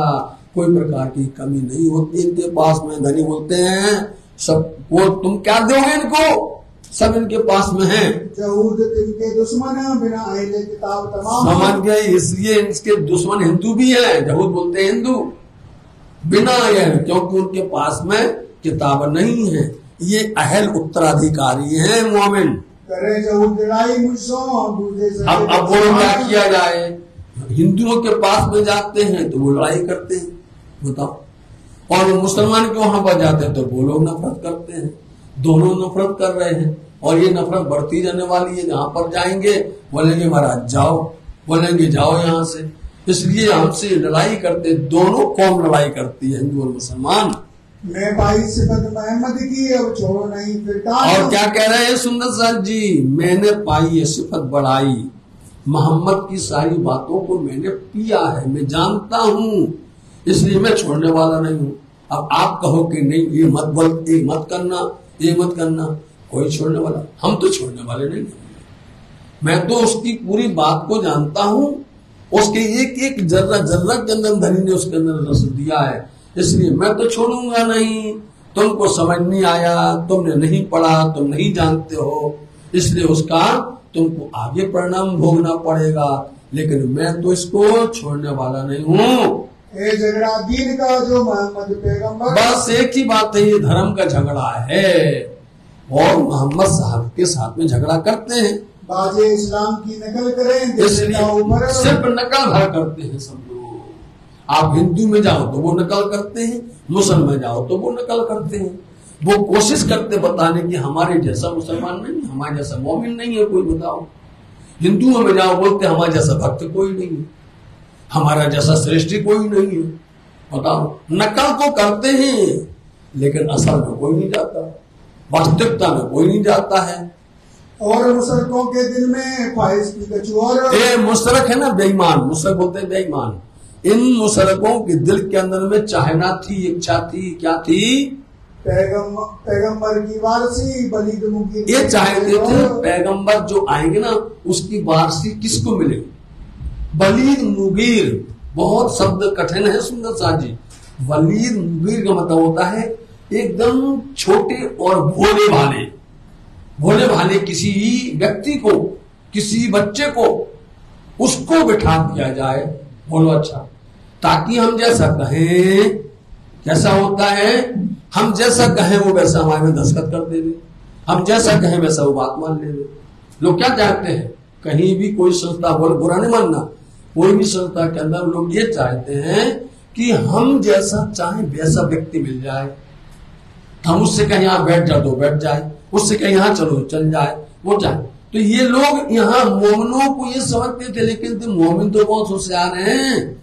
कोई प्रकार की कमी नहीं होती इनके पास में। धनी बोलते हैं सब, वो तुम क्या दोगे इनको, सब इनके पास में है। यहूद तिनके दुश्मन बिना अहले किताब तमाम। समझ गए, इसलिए इसके दुश्मन हिंदू भी हैं, यहूद बोलते हैं हिंदू, बिना अहल, क्योंकि उनके पास में किताब नहीं है। ये अहल उत्तराधिकारी हैं मोमिन। करे यहूद लड़ाई मुझसो अब वो क्या किया जाए, हिंदुओं के पास में जाते हैं तो वो लड़ाई करते हैं, बताओ, और मुसलमान के वहां पर जाते हैं तो वो लोग नफरत करते हैं। दोनों नफरत कर रहे हैं और ये नफरत बढ़ती जाने वाली है। जहां पर जाएंगे बोलेंगे महाराज जाओ, बोलेंगे जाओ यहाँ से। इसलिए हमसे लड़ाई करते, दोनों कौम लड़ाई करती है, हिंदू और मुसलमान। मैं भाई सिफत मोहम्मद की अब छोड़ो नहीं फिर। और क्या कह रहे हैं सुंदर साहब जी, मैंने पाई ये सिफत बढ़ाई, मोहम्मद की सारी बातों को मैंने पिया है, मैं जानता हूँ, इसलिए मैं छोड़ने वाला नहीं हूँ। अब आप कहो कि नहीं ये मत बोल, ये मत करना, ये मत करना, कोई छोड़ने वाला, हम तो छोड़ने वाले नहीं। मैं तो उसकी पूरी बात को जानता हूँ, उसके एक एक जर्रा जर्रा के अंदर धनी ने उसके अंदर रस दिया है, इसलिए मैं तो छोड़ूंगा नहीं। तुमको समझ नहीं आया, तुमने नहीं पढ़ा, तुम नहीं जानते हो, इसलिए उसका तुमको आगे परिणाम भोगना पड़ेगा, लेकिन मैं तो इसको छोड़ने वाला नहीं हूँ। ये झगड़ा दीन का जो मोहम्मद पैगंबर, बस एक ही बात है, ये धर्म का झगड़ा है और मोहम्मद साहब के साथ में झगड़ा करते हैं। बाजे इस्लाम की नकल करें, इसलिए सिर्फ नकल भर करते हैं सब लोग। आप हिंदू में जाओ तो वो नकल करते हैं, मुसलमान में जाओ तो वो नकल करते हैं। वो कोशिश करते बताने की हमारे जैसा मुसलमान नहीं, हमारे जैसा मोमिन नहीं है कोई, बताओ। हिंदुओं में जाओ बोलते हमारे जैसा भक्त कोई नहीं है, हमारा जैसा श्रेष्ठी कोई नहीं है, बताओ। नकल तो करते हैं लेकिन असल में कोई नहीं जाता, वास्तविकता में कोई नहीं जाता है। और मुशरकों के दिल में ख्वाहिश की कचुआर, ये मुशरक है ना बेईमान, मुशरक बोलते हैं बेईमान। इन मुशरकों के दिल के अंदर में चाहना थी, इच्छा थी, क्या थी, पैगंबर की वारसी वलीद मुगीर। ये चाहते थे पैगंबर जो आएंगे ना उसकी वारसी किसको मिले, वलीद मुगीर। बहुत शब्द कठिन है सुंदर साहब जी। वलीद मुगीर का मतलब होता है एकदम छोटे और भोले भाले, भोले भाले किसी व्यक्ति को, किसी बच्चे को, उसको बिठा दिया जाए, बोलो अच्छा, ताकि हम जैसा कहें, कैसा होता है, हम जैसा कहें वो वैसा हमारे में दस्तखत कर दे, हम जैसा कहें वैसा वो बात मान ले। लोग क्या चाहते हैं, कहीं भी कोई संस्था, बोले बुरा नहीं मानना, कोई भी संस्था के अंदर लोग ये चाहते हैं कि हम जैसा चाहें वैसा व्यक्ति मिल जाए। हम उससे कहीं यहाँ बैठ जाओ तो बैठ जाए, उससे कहीं यहाँ चलो चल जाए, वो चाहे। तो ये लोग यहाँ मोमिनों को ये समझते थे, लेकिन तो मोमिन तो बहुत होशियार हैं,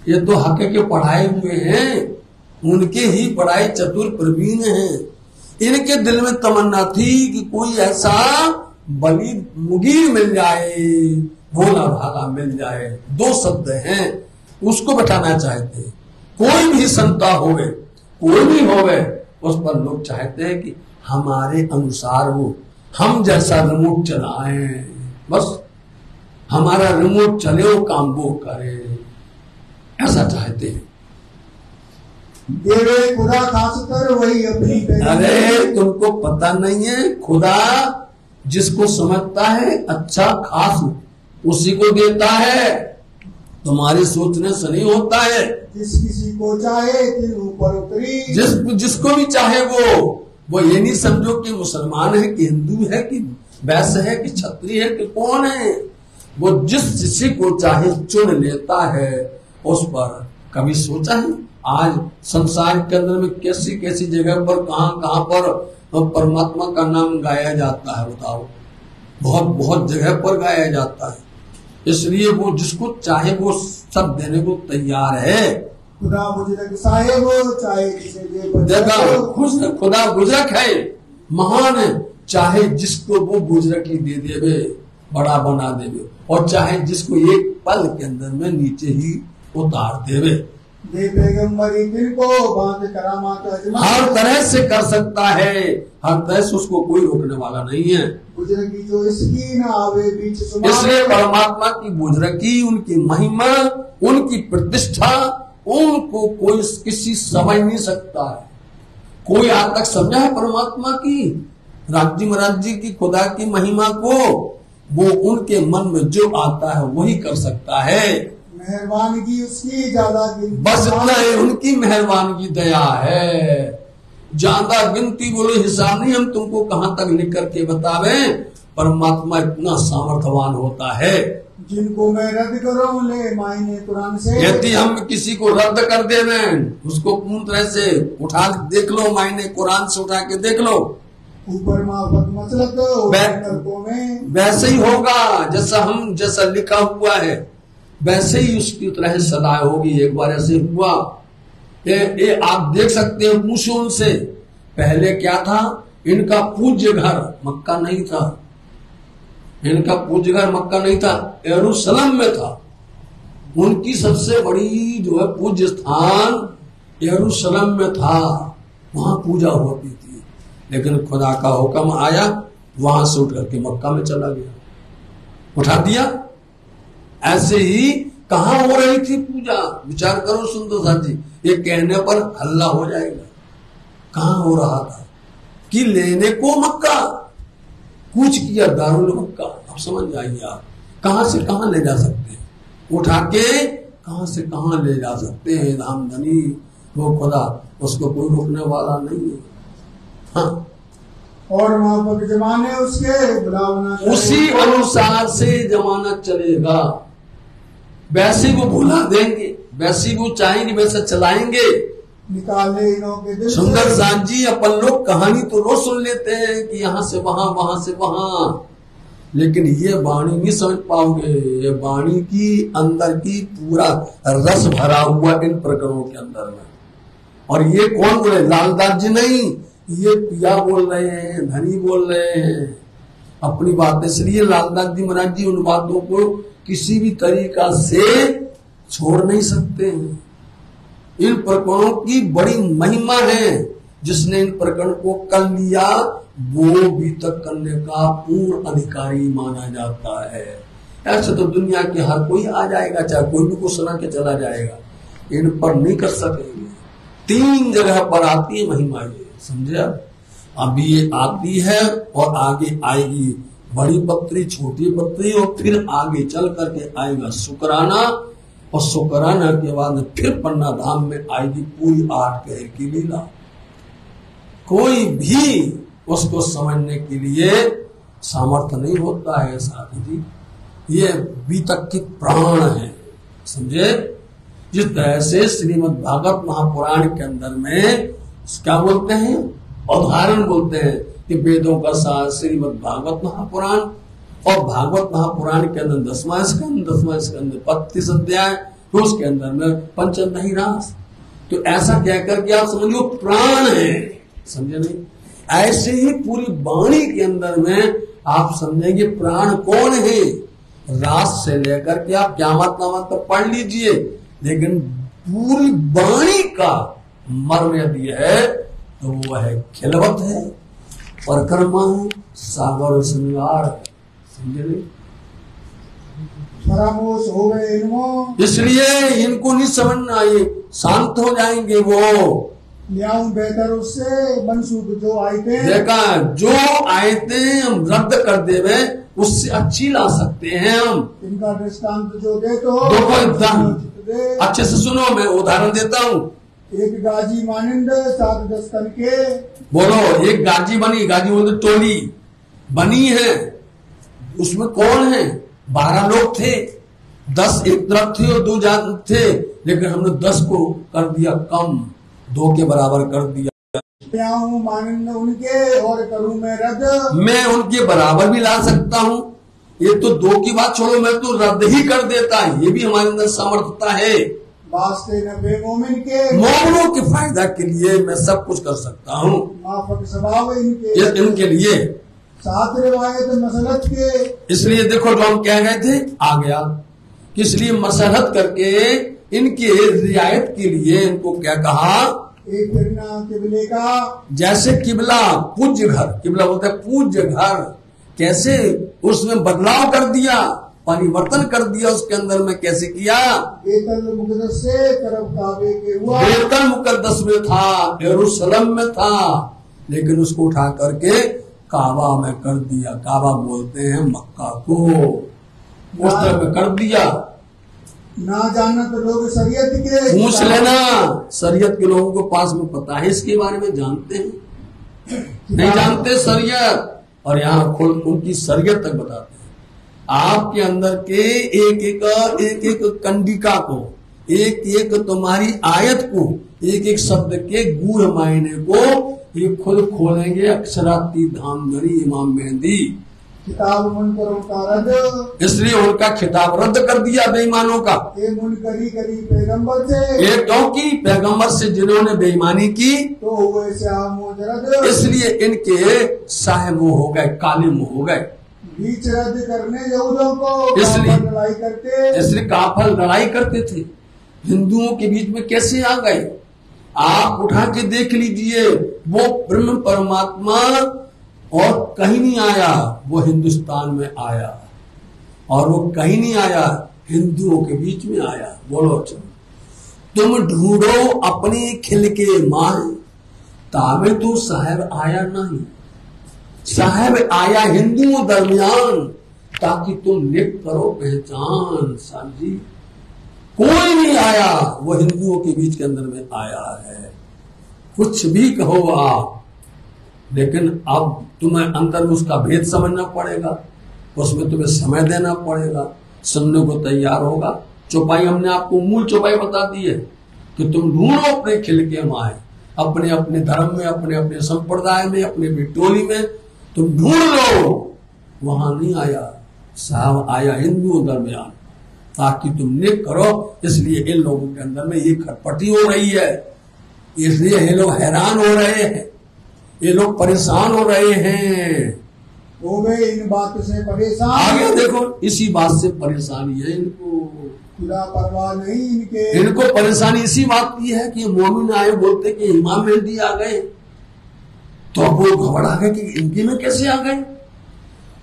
ये तो हक के पढ़ाए हुए हैं, उनके ही पढ़ाए चतुर प्रवीण हैं। इनके दिल में तमन्ना थी कि कोई ऐसा वलीद मुगीर मिल जाए, भोला भाला मिल जाए, दो शब्द हैं, उसको बैठाना चाहते हैं। कोई भी संता होवे, कोई भी होवे, उस पर लोग चाहते हैं कि हमारे अनुसार वो, हम जैसा रिमोट चलाएं, बस हमारा रिमोट चले, वो काम वो करे, ऐसा चाहते हैं। देवे खुदा खासकर वही अपनी। अरे तुमको पता नहीं है, खुदा जिसको समझता है अच्छा खास उसी को देता है, तुम्हारी सोचने से नहीं होता है। जिस किसी को चाहे कि ऊपर उतरी, जिसको भी चाहे वो ये नहीं समझो कि मुसलमान है कि हिंदू है कि वैश्य है कि क्षत्रिय है कि कौन है, वो जिस को चाहे चुन लेता है। उस पर कभी सोचा है आज संसार के अंदर में कैसी कैसी जगह पर कहां पर परमात्मा का नाम गाया जाता है, बताओ, बहुत बहुत जगह पर गाया जाता है। इसलिए वो जिसको चाहे वो सब देने को तैयार है। खुदा बुजुर्ग साहेब चाहे जिसे देखा, खुदा बुजुर्ग है, महान है, चाहे जिसको वो बुजुर्ग ही दे देवे, बड़ा बना देवे, और चाहे जिसको एक पल के अंदर में नीचे ही उतार देवे। दिल को बांध करामात हर तरह से कर सकता है, हर तरह से उसको कोई रोकने वाला नहीं है। बुजुर्गी जो इसकी ना आवे बीच, इसलिए परमात्मा की बुजुर्गी, उनकी महिमा, उनकी प्रतिष्ठा, उनको कोई किसी समझ नहीं सकता है। कोई आज तक समझा है परमात्मा की? राजी महाराज जी की खुदा की महिमा को वो उनके मन में जो आता है वही कर सकता है। मेहरबानी उसकी ज्यादा बस इतना है, उनकी मेहरबानी दया है। ज्यादा गिनती बोलो हिसाब नहीं हम तुमको कहां तक लिख करके बतावे। परमात्मा इतना सामर्थ्यवान होता है। जिनको मैं रद्द करूं ले मायने कुरान से। यदि हम किसी को रद्द कर देवे उसको पूर्ण तरह से उठा देख लो, मायने कुरान से उठा के देख लो, ऊपर माफक मतलब में वैसे ही होगा जैसा लिखा हुआ है वैसे ही उसकी तरह सदा होगी। एक बार ऐसे हुआ ये आप देख सकते हैं, पूछो उनसे पहले क्या था। इनका पूज्य घर मक्का नहीं था, इनका पूज्य घर मक्का नहीं था, यरूशलेम में था। उनकी सबसे बड़ी जो है पूज्य स्थान यरूशलेम में था, वहां पूजा होती थी। लेकिन खुदा का हुक्म आया, वहां से उठ करके मक्का में चला गया, उठा दिया। ऐसे ही कहां हो रही थी पूजा, विचार करो सुंदर साथ जी, ये कहने पर हल्ला हो जाएगा। कहां हो रहा था कि लेने को मक्का, कूच किया दारुल मक्का। अब समझ जाइए आप, कहां से कहां ले जा सकते हैं, उठा के कहां से कहां ले जा सकते हैं। धामधनी वो खुदा, उसको कोई रोकने वाला नहीं है। हाँ, और वहां पर जमाने उसके बुलावना उसी अनुसार से जमाना चलेगा। वैसे वो भुला देंगे, वैसे वो चाहेंगे वैसे चलाएंगे। निकाले इनों के दिल सुंदर साथ जी, अपन लोग कहानी तो रोज सुन लेते हैं कि यहाँ से वहां, वहां से वहां, लेकिन ये वाणी नहीं समझ पाओगे। ये वाणी की अंदर की पूरा रस भरा हुआ इन प्रकरणों के अंदर में। और ये कौन बोले? लालदास जी नहीं, ये पिया बोल रहे हैं, धनी बोल रहे हैं अपनी बातें। इसलिए लालदास जी महाराज जी उन बातों को किसी भी तरीका से छोड़ नहीं सकते हैं। इन प्रकरणों की बड़ी महिमा है। जिसने इन प्रकरण को कर लिया वो भी तक करने का पूर्ण अधिकारी माना जाता है। ऐसे तो दुनिया के हर कोई आ जाएगा, चाहे कोई भी को सुना के चला जाएगा, इन पर नहीं कर सकेंगे। 3 जगह पर आती है महिमा, ये समझे। अभी ये आती है और आगे आएगी बड़ी पत्री, छोटी पत्री, और फिर आगे चल करके आएगा शुक्राना, और शुक्राना के बाद फिर पन्ना धाम में आएगी पूरी 8 पहर की लीला। कोई भी उसको समझने के लिए सामर्थ्य नहीं होता है साथी जी। ये बीतक के प्राण है, समझे। जिस तरह से श्रीमद् भागवत महापुराण के अंदर में क्या बोलते हैं, उदाहरण बोलते हैं कि वेदों का सार श्रीमद् भागवत महापुराण, और भागवत महापुराण के अंदर 10वां स्कंद 35 अध्याय, तो उसके अंदर में पंचदशी रास। तो ऐसा कहकर के आप समझ लो प्राण है, समझे नहीं। ऐसे ही पूरी वाणी के अंदर में आप समझेंगे प्राण कौन है। रास से लेकर के आप क़यामत नामत तक पढ़ लीजिए, लेकिन पूरी वाणी का मर्म यदि है तो वो है खिलवत है, परिक्रमा है, सागर श्रृंगार है, समझे नहीं। फरामोश हो गए इनको, इसलिए इनको नहीं समझना, ये शांत हो जाएंगे। वो लियाऊं बेहतर उससे मनसूख जो आए थे, देखा जो आए थे हम रद्द कर देवे, उससे अच्छी ला सकते हैं हम। इनका दृष्टांत जो दे तो देखो अच्छे से सुनो, मैं उदाहरण देता हूँ। एक गाजी मानिंद 7 दस्तन के, बोलो एक गाजी बनी, गाजी बोलते टोली बनी है, उसमें कौन है? 12 लोग थे, 10 एक तरफ थे और 2 जान थे, लेकिन हमने 10 को कर दिया कम, 2 के बराबर कर दिया। मानिंद उनके और करूं मैं रद्द, मैं उनके बराबर भी ला सकता हूँ। ये तो 2 की बात छोड़ो, मैं तो रद्द ही कर देता, ये भी हमारे अंदर सामर्थ्यता है। वास्ते नबे मोमिन के, मोमिनों के फायदा के लिए मैं सब कुछ कर सकता हूँ। माफक स्वभाव इनके लिए 7 रिवायत मसलत के। इसलिए देखो जो हम कह गए थे आ गया, इसलिए मसलहत करके इनके रियायत के लिए इनको क्या कहा, एक किबले का, जैसे किबला पूज्य घर, किबला बोलते हैं पूज्य घर, कैसे उसमें बदलाव कर दिया, परिवर्तन कर दिया उसके अंदर में। कैसे किया? बेतल मुकद्दस से तरफ काबे के हुआ, बेतल मुकद्दस में था, यरूशलेम में था, लेकिन उसको उठा करके काबा में कर दिया। काबा बोलते हैं मक्का को, उस तरह में कर दिया। ना जाना तो लोग शरीयत के पूछ लेना, शरीयत के लोगों को पास में पता है इसके बारे में, जानते हैं नहीं जानते शरीयत, और यहाँ खुद उनकी शरीयत तक बताते हैं। आपके अंदर के एक एक कंडिका को, एक एक तुम्हारी आयत को, एक एक शब्द के गूढ़ मायने को ये खुद खोलेंगे अक्षराती धामधरी इमाम मेहंदी। किताब मुनकरों का रद्द, इसलिए उनका खिताब रद्द कर दिया बेईमानों का। ये मुनकरी करी पैगंबर से, ये क्योंकि पैगंबर से जिन्होंने बेईमानी की तो हुए स्याह मुंह, इसलिए इनके साहे मुंह हो गए, काले मुंह हो गए। बीच रद्द करने यहूदियों को इसलिए लड़ाई करते, इसलिए काफल लड़ाई करते थे। हिंदुओं के बीच में कैसे आ गए? आप उठा के देख लीजिए, वो ब्रह्म परमात्मा और कहीं नहीं आया, वो हिंदुस्तान में आया, और वो कहीं नहीं आया, हिंदुओं के बीच में आया। बोलो चलो, तुम ढूंढो अपनी खिल के माए, ताबे तो साहब आया नहीं। साहब आया हिंदुओं दरमियान, ताकि तुम लिख करो पहचान। साहब जी कोई नहीं आया, वो हिंदुओं के बीच के अंदर में आया है। कुछ भी कहो आप, लेकिन अब तुम्हें अंदर में उसका भेद समझना पड़ेगा, उसमें तुम्हें समय देना पड़ेगा, सुनने को तैयार होगा। चौपाई हमने आपको मूल चौपाई बता दी है कि तुम ढूंढो अपने खिल के माए, अपने अपने धर्म में, अपने अपने संप्रदाय में, अपने अपनी टोली में तुम ढूंढ लो। वहां नहीं आया, साहब आया हिंदुओं दरमियान, ताकि तुम निक करो। इसलिए इन लोगों के अंदर में ये खटपटी हो रही है, इसलिए ये लोग हैरान हो रहे हैं, ये लोग परेशान हो रहे हैं। वो वे इन बातों से परेशान, आगे देखो, इसी बात से परेशानी है इनको, खुदा परवाह नहीं इनके। इनको परेशानी इसी बात की है कि मोमिन आए, बोलते कि इमाम मेहंदी आ गए, तो अब वो घबरा गए कि इनके में कैसे आ गए।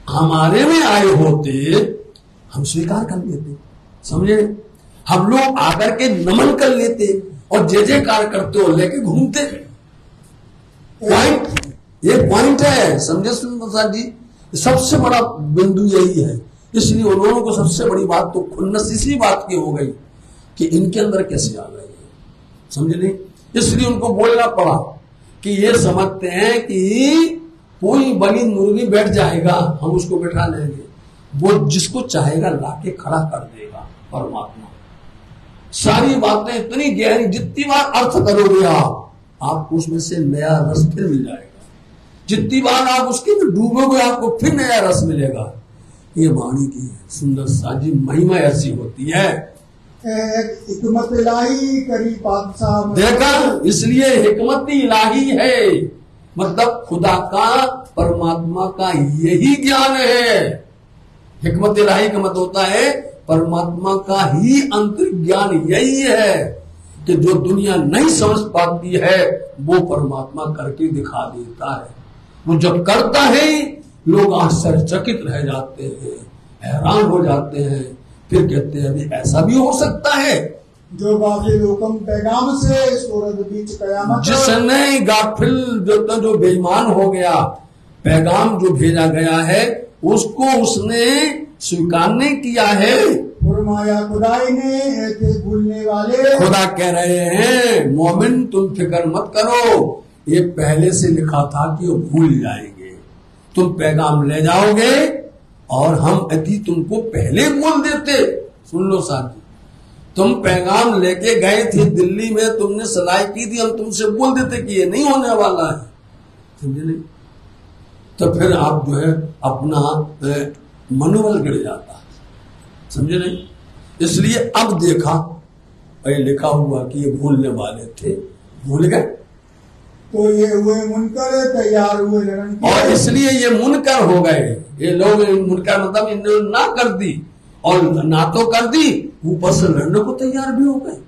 हमारे में आए होते हम स्वीकार कर लेते, समझे? हम लोग आकर के नमन कर लेते और जय जयकार करते हो लेके घूमते। पॉइंट, ये पॉइंट है, समझे सुंदर प्रसाद जी? सबसे बड़ा बिंदु यही है। इसलिए उन्होंने को सबसे बड़ी बात तो खुन्नस इसी बात की हो गई कि इनके अंदर कैसे आ गए, समझे नहीं? इसलिए उनको बोलना पड़ा कि ये समझते हैं कि कोई बनी मुर्गी बैठ जाएगा, हम उसको बैठा लेंगे, वो जिसको चाहेगा लाके खड़ा कर देगा परमात्मा। सारी बातें इतनी गहरी, जितनी बार अर्थ करोगे आपको उसमें से नया रस फिर मिल जाएगा। जितनी बार आप उसके में डूबोगे आपको फिर नया रस मिलेगा। ये वाणी की सुंदर साजी महिमा ऐसी होती है। हिकमत इलाही करी पातशाह, देखा, इसलिए हिकमत इलाही है, मतलब खुदा का, परमात्मा का यही ज्ञान है। हिकमत इलाही का मतलब होता है परमात्मा का ही अंतरिक ज्ञान यही है कि जो दुनिया नहीं समझ पाती है वो परमात्मा करके दिखा देता है। वो जब करता है लोग आश्चर्यचकित रह जाते हैं, हैरान हो जाते हैं, फिर कहते हैं अभी ऐसा भी हो सकता है। जो गाफिल हुक्म पैगाम से सूरज बीच कयामत, जिसने गाफिल जो बेईमान हो गया, पैगाम जो भेजा गया है उसको उसने स्वीकार नहीं किया है। फरमाया खुदाई ने ऐसे भूलने वाले, खुदा कह रहे हैं मोमिन तुम फिक्र मत करो, ये पहले से लिखा था कि वो भूल जाएंगे, तुम पैगाम ले जाओगे और हम यदि तुमको पहले बोल देते। सुन लो साथी, तुम पैगाम लेके गए थे दिल्ली में, तुमने सलाह की थी, हम तुमसे बोल देते कि ये नहीं होने वाला है, समझे नहीं? तो फिर आप जो है अपना मनोबल गिर जाता, समझे नहीं? इसलिए अब देखा लिखा हुआ कि ये भूलने वाले थे, भूल गए, तो ये हुए मुनकर, तैयार हुए लड़न के, और इसलिए ये मुनकर हो गए। ये लोग मुनकर मतलब इन्होंने ना कर दी, और ना तो कर दी, ऊपर से लड़ने को तैयार भी हो गए।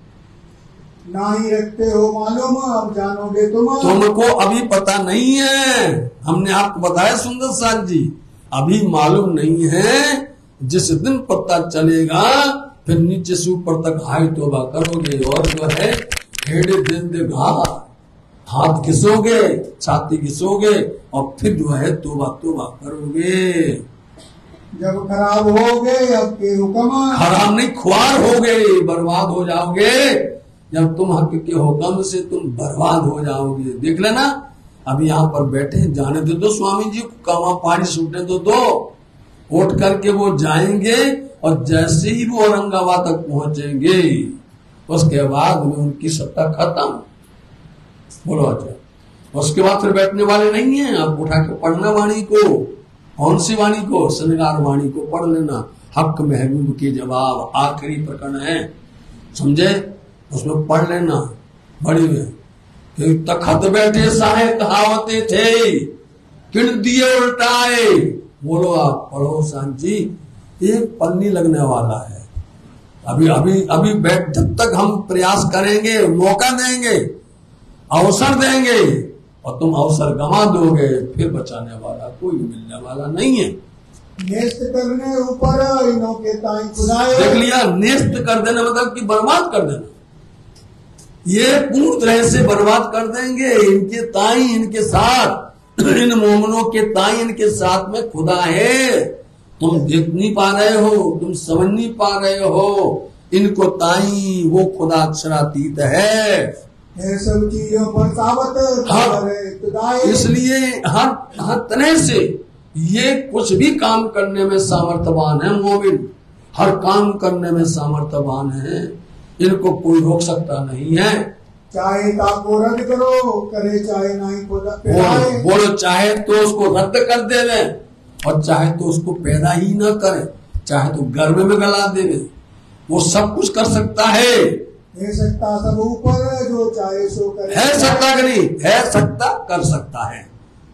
ना ही रखते हो मालूम, अब जानोगे तुमको अभी पता नहीं है, हमने आपको बताया सुंदर साथ जी, अभी मालूम नहीं है। जिस दिन पता चलेगा फिर नीचे से ऊपर तक हाय तौबा करोगे, और जो है हेड दिन दिखा हाथ घिसोगे, छाती घिसोगे और फिर जो है तौबा तौबा करोगे। जब खराब हो गए अब के हुक्म, खराब नहीं, खुआर हो गए, बर्बाद हो जाओगे। जब तुम हक के हुक्म से तुम बर्बाद हो जाओगे। देख लेना, अभी यहाँ पर बैठे, जाने दो स्वामी जी को, कामा पानी सूटे दो। उठ करके वो जाएंगे और जैसे ही वो औरंगाबाद तक पहुंचेंगे उसके बाद में उनकी सत्ता खत्म। बोलो अच्छा। उसके बाद फिर बैठने वाले नहीं है। आप उठा के पढ़ना वाणी को। कौन सी वाणी को? श्रृंगार वाणी को पढ़ लेना। हक महबूब के जवाब आखिरी प्रकरण है, समझे? उसमें पढ़ लेना। बड़ी में तखत बैठे साहे कहावते थे, किन दिए उल्टाए। बोलो आप पढ़ो सांझ जी, एक पन्नी लगने वाला है। अभी अभी अभी बैठ, जब तक हम प्रयास करेंगे, मौका देंगे, अवसर देंगे और तुम अवसर गंवा दोगे, फिर बचाने वाला कोई मिलने वाला नहीं है। नेस्त करने ऊपर इन्हों के ताई खुदाए। देख लिया, नेस्त कर देना मतलब कि बर्बाद कर देना। ये पूर्ण तरह से बर्बाद कर देंगे। इनके ताई, इनके साथ, इन मोमनों के ताई, इनके साथ में खुदा है। तुम देख नहीं पा रहे हो, तुम समझ नहीं पा रहे हो। इनको ताई वो खुदा अक्षरातीत है। सब चीजों पर सावत। हाँ, इसलिए हर तरह से ये कुछ भी काम करने में सामर्थ्यवान है। मोमिन हर काम करने में सामर्थ्यवान है। इनको कोई रोक सकता नहीं है। चाहे ताको रद्द करो, करे चाहे नहीं बोलो, चाहे तो उसको रद्द कर देवे और चाहे तो उसको पैदा ही ना करे, चाहे तो गर्भ में गला देवे। वो सब कुछ कर सकता है। सत्ता सब ऊपर, जो चाहे सो करे। है सत्ता कि नहीं? है सत्ता, कर सकता है।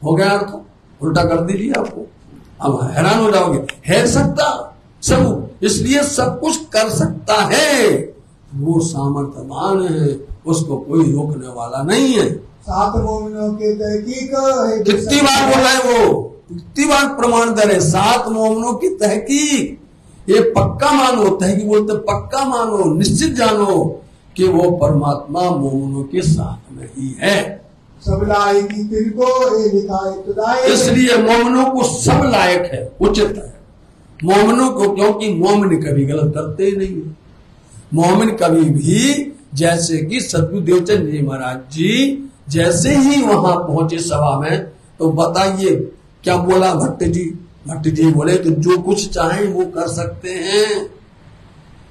हो गया अर्थ? उल्टा कर दी लिया आपको, अब हैरान हो जाओगे। है सत्ता सब, इसलिए सब कुछ कर सकता है। वो सामर्थ्यवान है, उसको कोई रोकने वाला नहीं है। 7 मोमिनों के तहकीक। कितनी बार बोला है वो, कितनी बार प्रमाण दे रहे। 7 मोमिनों की तहकीक, ये पक्का मानो। तहकीक बोलते पक्का मानो, निश्चित जानो कि वो परमात्मा मोमिनों के साथ में ही है। सब लायक तिनको लिखा। इसलिए मोमिनों को सब लायक है, उचित है मोमिनों को, क्योंकि मोमिन कभी गलत करते ही नहीं है। मोमिन कभी भी, जैसे कि सतगुरु देवचंद जी महाराज जी जैसे ही वहां पहुंचे सभा में, तो बताइए क्या बोला भट्ट जी? भट्ट जी बोले कि जो कुछ चाहे वो कर सकते हैं।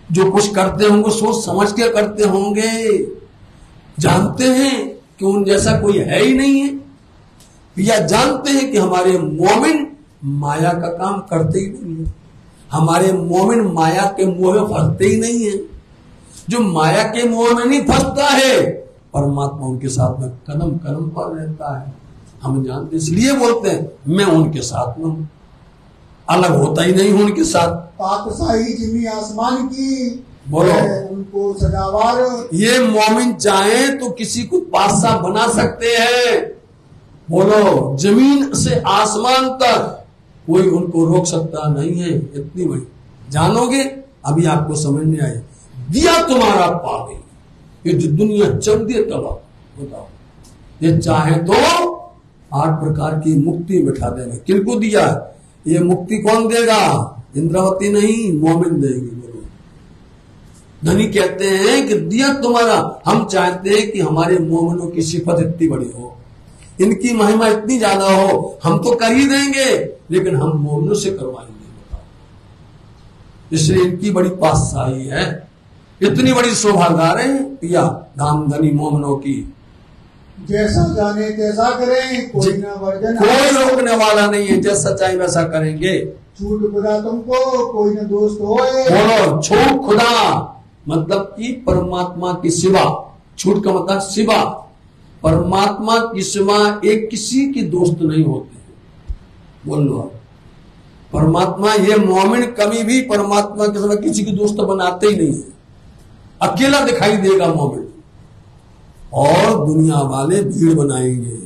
जो कुछ करते होंगे सोच समझ के करते होंगे। जानते हैं कि उन जैसा कोई है ही नहीं है, या जानते हैं कि हमारे मोमिन माया का काम करते ही नहीं है। हमारे मोमिन माया के मोह में फंसते ही नहीं है। जो माया के मोह में नहीं फंसता है, परमात्मा उनके साथ में कदम कदम पर रहता है। हम जानते, इसलिए बोलते हैं मैं उनके साथ में हूं, अलग होता ही नहीं हूं उनके साथ। पातशाही जिमी आसमान की, बोलो उनको सजावार। ये मोमिन चाहे तो किसी को पातशाह बना सकते हैं। बोलो, जमीन से आसमान तक कोई उनको रोक सकता नहीं है। इतनी बड़ी जानोगे, अभी आपको समझ नहीं आए। दिया तुम्हारा पा गई, ये जो दुनिया चल दिए तबाह। बताओ, ये चाहे तो 8 प्रकार की मुक्ति बिठा देगा। किनको दिया? ये मुक्ति कौन देगा? इंद्रावती नहीं, मोमिन देगी। बोलो, धनी कहते हैं कि दिया तुम्हारा। हम चाहते हैं कि हमारे मोमिनों की सिफत इतनी बड़ी हो, इनकी महिमा इतनी ज्यादा हो, हम तो कर ही देंगे, लेकिन हम मोमिनों से करवाएंगे। बताओ, इसलिए इनकी बड़ी पातशाही है। इतनी बड़ी शोभागार है पिया धाम धनी मोमिनों की। जैसा जाने तैसा करें, कोई न वर्जन, कोई रोकने वाला नहीं है। जैसा चाहे वैसा करेंगे। छूट खुदा तुमको, कोई न दोस्त होए। बोलो, छूट खुदा मतलब कि परमात्मा की सिवा। छूट का मतलब सिवा। परमात्मा की सिवा एक किसी की दोस्त नहीं होते हैं। बोल लो, परमात्मा, ये मोमिन कभी भी परमात्मा के सिवा किसी की दोस्त बनाते ही नहीं है। अकेला दिखाई देगा मोमिन, और दुनिया वाले भीड़ बनाएंगे,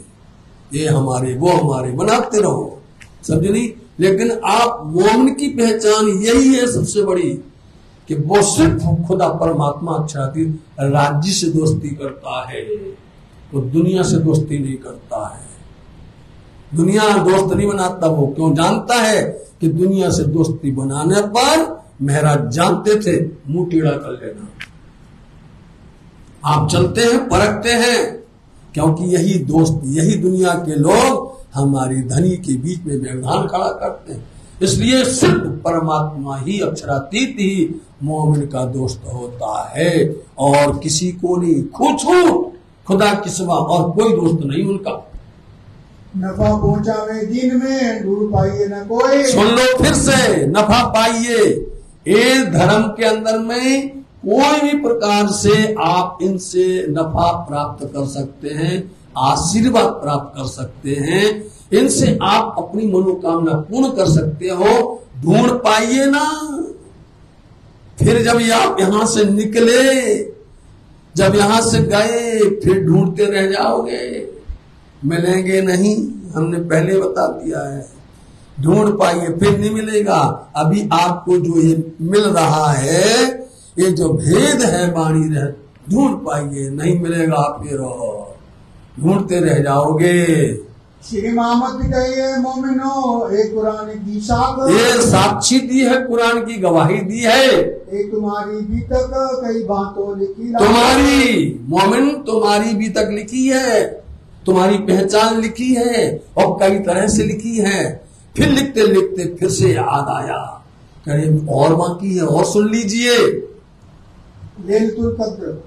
ये हमारे वो हमारे, बनाते रहो, समझे नहीं? लेकिन आप मोमिन की पहचान यही है सबसे बड़ी, कि वो सिर्फ खुदा परमात्मा अक्षरातीत राज्य से दोस्ती करता है। वो दुनिया से दोस्ती नहीं करता है। दुनिया दोस्त नहीं बनाता। वो क्यों? जानता है कि दुनिया से दोस्ती बनाने पर महाराज जानते थे मुंह टेढ़ा कर लेना। आप चलते हैं, परखते हैं, क्योंकि यही दोस्त, यही दुनिया के लोग हमारी धनी के बीच में व्यवधान खड़ा करते हैं। इसलिए सिर्फ परमात्मा ही, अक्षरातीत ही मोमिन का दोस्त होता है, और किसी को नहीं। खुदा के सिवा और कोई दोस्त नहीं उनका। नफा पहुंचावे दिन में, दूर पाइए न कोई। सुन लो फिर से, नफा पाइए। ये धर्म के अंदर में कोई भी प्रकार से आप इनसे नफा प्राप्त कर सकते हैं, आशीर्वाद प्राप्त कर सकते हैं, इनसे आप अपनी मनोकामना पूर्ण कर सकते हो। ढूंढ पाइए ना। फिर जब आप यहां से निकले, जब यहां से गए, फिर ढूंढते रह जाओगे, मिलेंगे नहीं। हमने पहले बता दिया है, ढूंढ पाइए, फिर नहीं मिलेगा। अभी आपको जो ये मिल रहा है, ये जो भेद है वाणी रह, ढूंढ पाइए, नहीं मिलेगा, फिर ढूंढते रह जाओगे। श्री मोहम्मद कहिए मोमिनो, एक कुरान की साख, ये साक्षी दी है, कुरान की गवाही दी है। एक तुम्हारी बीतक कई बातों लिखी, तुम्हारी मोमिन, तुम्हारी बीतक लिखी है, तुम्हारी पहचान लिखी है, और कई तरह से लिखी है। फिर लिखते लिखते फिर से याद आया, करीब और बाकी है, और सुन लीजिए। लैलतुल कद्र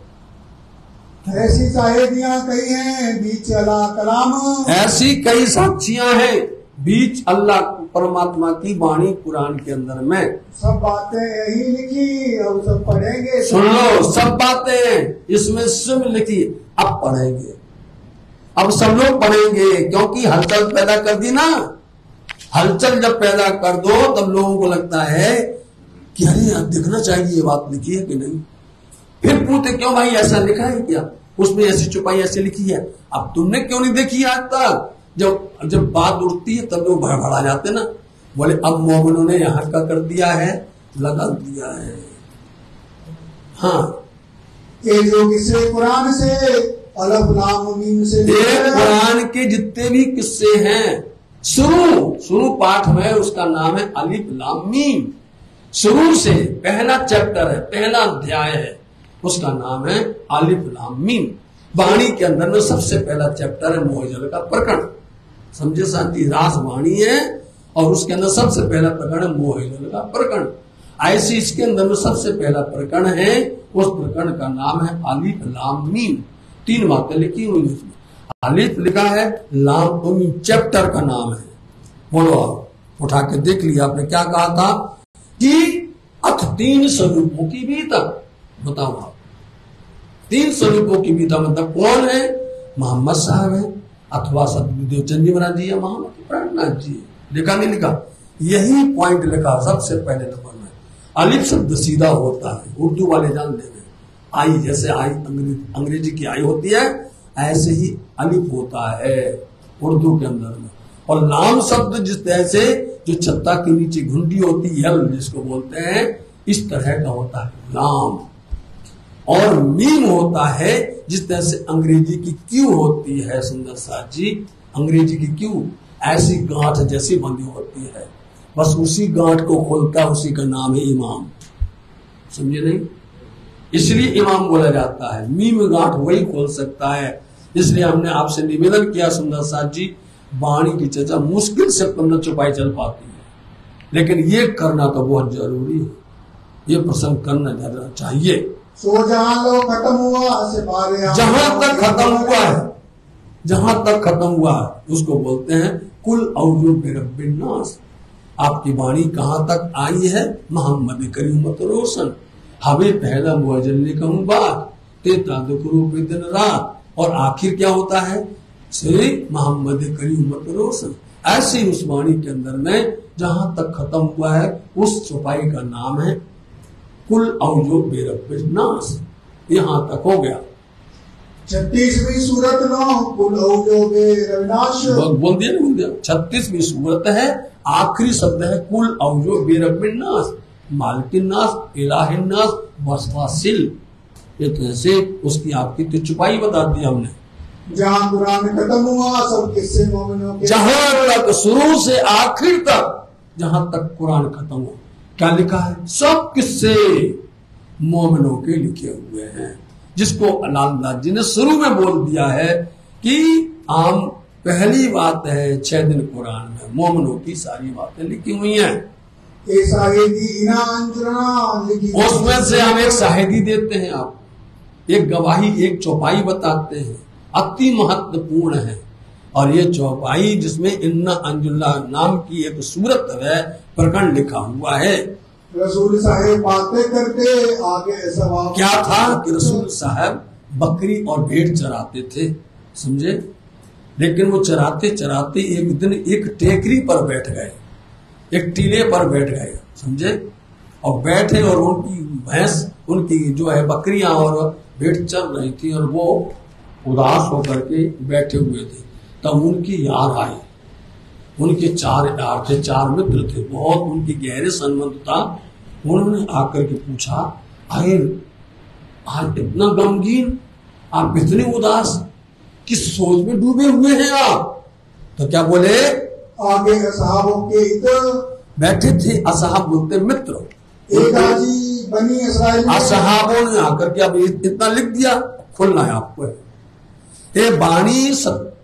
ऐसी शाहिदियां कई हैं, बीच अल्लाह कलाम, ऐसी कई साक्षियां हैं बीच अल्लाह परमात्मा की वाणी कुरान के अंदर में। सब बातें यही लिखी, अब सब पढ़ेंगे। सुन लो, सब बातें इसमें सब लिखी, अब पढ़ेंगे, अब सब लोग पढ़ेंगे, क्योंकि हलचल पैदा कर दी ना। हलचल जब पैदा कर दो तब लोगों को लगता है कि अरे देखना चाहिए ये बात लिखी है कि नहीं। फिर पूछते क्यों भाई ऐसा लिखा है क्या, उसमें ऐसी छुपाई ऐसी लिखी है, अब तुमने क्यों नहीं देखी आज तक। जब बात उठती है तब लोग भड़बड़ा जाते ना, बोले अब मोमिनों ने यहाँ का कर दिया है, लगा दिया है। हाँ, एक जो किस्से कुरान से, अलफ लाम मीम से, कुरान के जितने भी किस्से हैं, शुरू पाठ में उसका नाम है अलिफ लाम मीम। शुरू से पहला चैप्टर है, पहला अध्याय है, उसका नाम है अलिफ लाम मीम। वाणी के अंदर में सबसे पहला चैप्टर है मोहजल का प्रकरण। समझे शांति, रास वाणी है, और उसके अंदर सबसे पहला प्रकरण है मोहजल का प्रकरण। ऐसे इसके अंदर में सबसे पहला प्रकरण है, उस प्रकरण का नाम है अलिफ लाम मीम। 3 बातें लिखी हुई उसमें। अलिफ लिखा है, लाम तो मीम चैप्टर का नाम है। बोलो, आप उठा के देख लिया। आपने क्या कहा था कि अथ 3 स्वरूपों की बीतक। बताओ आप, 3 स्वरूपों की बीतक मतलब कौन है? मोहम्मद साहब है, अथवा सतगुरुदेव चंद जी महाराज जी, या मोहम्मद प्राणनाथ जी। लिखा नहीं लिखा? यही पॉइंट लिखा सबसे पहले नंबर में। अलिफ शब्द सीधा होता है, उर्दू वाले जानते हैं। आई जैसे आई अंग्रेजी की आई होती है, ऐसे ही अलिफ होता है उर्दू के अंदर में। और लाम शब्द जिस तरह से जो छत्ता के नीचे घुंडी होती है, जिसको बोलते हैं, इस तरह का होता है लाम। और मीम होता है जिस तरह से अंग्रेजी की क्यू होती है। सुंदर साथ जी, अंग्रेजी की क्यू ऐसी गांठ जैसी बंधी होती है, बस उसी गांठ को खोलता है, उसी का नाम है इमाम। समझे नहीं? इसलिए इमाम बोला जाता है। मीम गांठ वही खोल सकता है। इसलिए हमने आपसे निवेदन किया सुंदर साथ जी, वाणी की चर्चा मुश्किल से 15 चौपाई चल पाती है, लेकिन ये करना तो बहुत जरूरी है। ये प्रसंग करना चाहिए। सो जहां लो खत्म हुआ से बारे, जहां तक खत्म हुआ है, जहां तक खत्म हुआ है उसको बोलते हैं कुल औजू बिरब्बिन नास। आपकी वाणी कहां तक आई है? मोहम्मद करीम रोशन हवे पहला मुअज्जल कहूं बात तेता दुकरू पे दिन रात। और आखिर क्या होता है? श्री मोहम्मद करीम रोशन। ऐसी उस वाणी के अंदर में जहां तक खत्म हुआ है, उस चौपाई का नाम है कुल औजो बेरब्बिन नास। यहां तक हो गया। 36वीं सूरत नो कुल औजो बेरविनाश। बोल दिया। 36वीं सूरत है, आखिरी शब्द है कुल औजो बेरब्बिन नास, मालिकिन नास, इलाहिन नास, वसवासिल। ये तो ऐसे उसकी आपकी तो छुपाई बता दी हमने। जहाँ कुरान खत्म हुआ सब किस्से मोमिनों के, जहां तक शुरू से आखिर तक जहां तक कुरान खत्म हुआ क्या लिखा है? सब किस्से मोमिनों के लिखे हुए हैं, जिसको अल्लाह जी ने शुरू में बोल दिया है कि आम पहली बात है 6 दिन कुरान में मोमिनों की सारी बातें लिखी हुई हैं। उसमें से हम एक शाहिदी देते हैं, आप एक गवाही, एक चौपाई बताते हैं, अति महत्वपूर्ण है। और ये चौपाई जिसमें इन्ना अंजुल्ला नाम की एक सूरत है, प्रकरण लिखा हुआ है। रसूल साहब बातें करते आगे सवाल क्या था कि रसूल साहब बकरी और भेड़ चराते थे, समझे? लेकिन वो चराते चराते एक दिन एक टेकरी पर बैठ गए, एक टीले पर बैठ गए, समझे? और बैठे और उनकी भैंस, उनकी जो है बकरियां और भेड़ चल रही थी और वो उदास होकर के बैठे हुए थे। तब उनकी याद आई, उनके 4 यार थे, 4 मित्र थे, बहुत उनकी गहरे संबंध था। उन्होंने आकर के पूछा, अरे आज इतना गमगीन, आप इतने उदास, किस सोच में डूबे हुए हैं आप? तो क्या बोले? आगे असहाबों के इधर बैठे थे, असहाब बोलते मित्र, बनी असहाबों ने आकर के अब इतना लिख दिया, खुलना है आपको। ये बाणी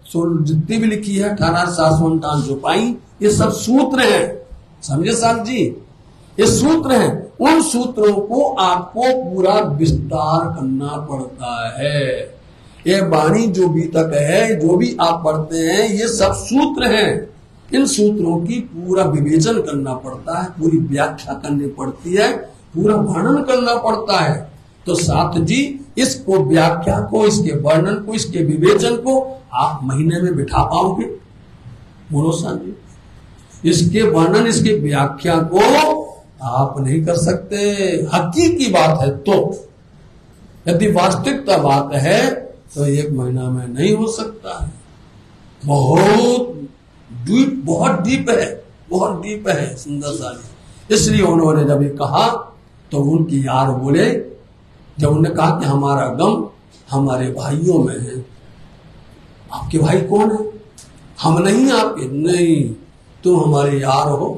जितनी भी लिखी है 1858 जो पाई, ये सब सूत्र हैं, समझे साहब जी? ये सूत्र हैं, उन सूत्रों को आपको पूरा विस्तार करना पड़ता है। ये बाणी जो भी तक है, जो भी आप पढ़ते हैं, ये सब सूत्र हैं। इन सूत्रों की पूरा विवेचन करना पड़ता है, पूरी व्याख्या करनी पड़ती है, पूरा वर्णन करना पड़ता है। तो साथ जी इसको, व्याख्या को, इसके वर्णन को, इसके विवेचन को आप महीने में बिठा पाओगे? बोलो साहब जी, इसके वर्णन, इसके व्याख्या को आप नहीं कर सकते। हकीकी बात है तो, यदि वास्तविकता बात है तो 1 महीना में नहीं हो सकता है। बहुत डीप है, बहुत डीप है सुंदर साली। इसलिए उन्होंने जब ये कहा तो उनकी यार बोले, जब उन्होंने कहा कि हमारा गम हमारे भाइयों में है। आपके भाई कौन है? हम नहीं आपके, नहीं, तुम हमारे यार हो,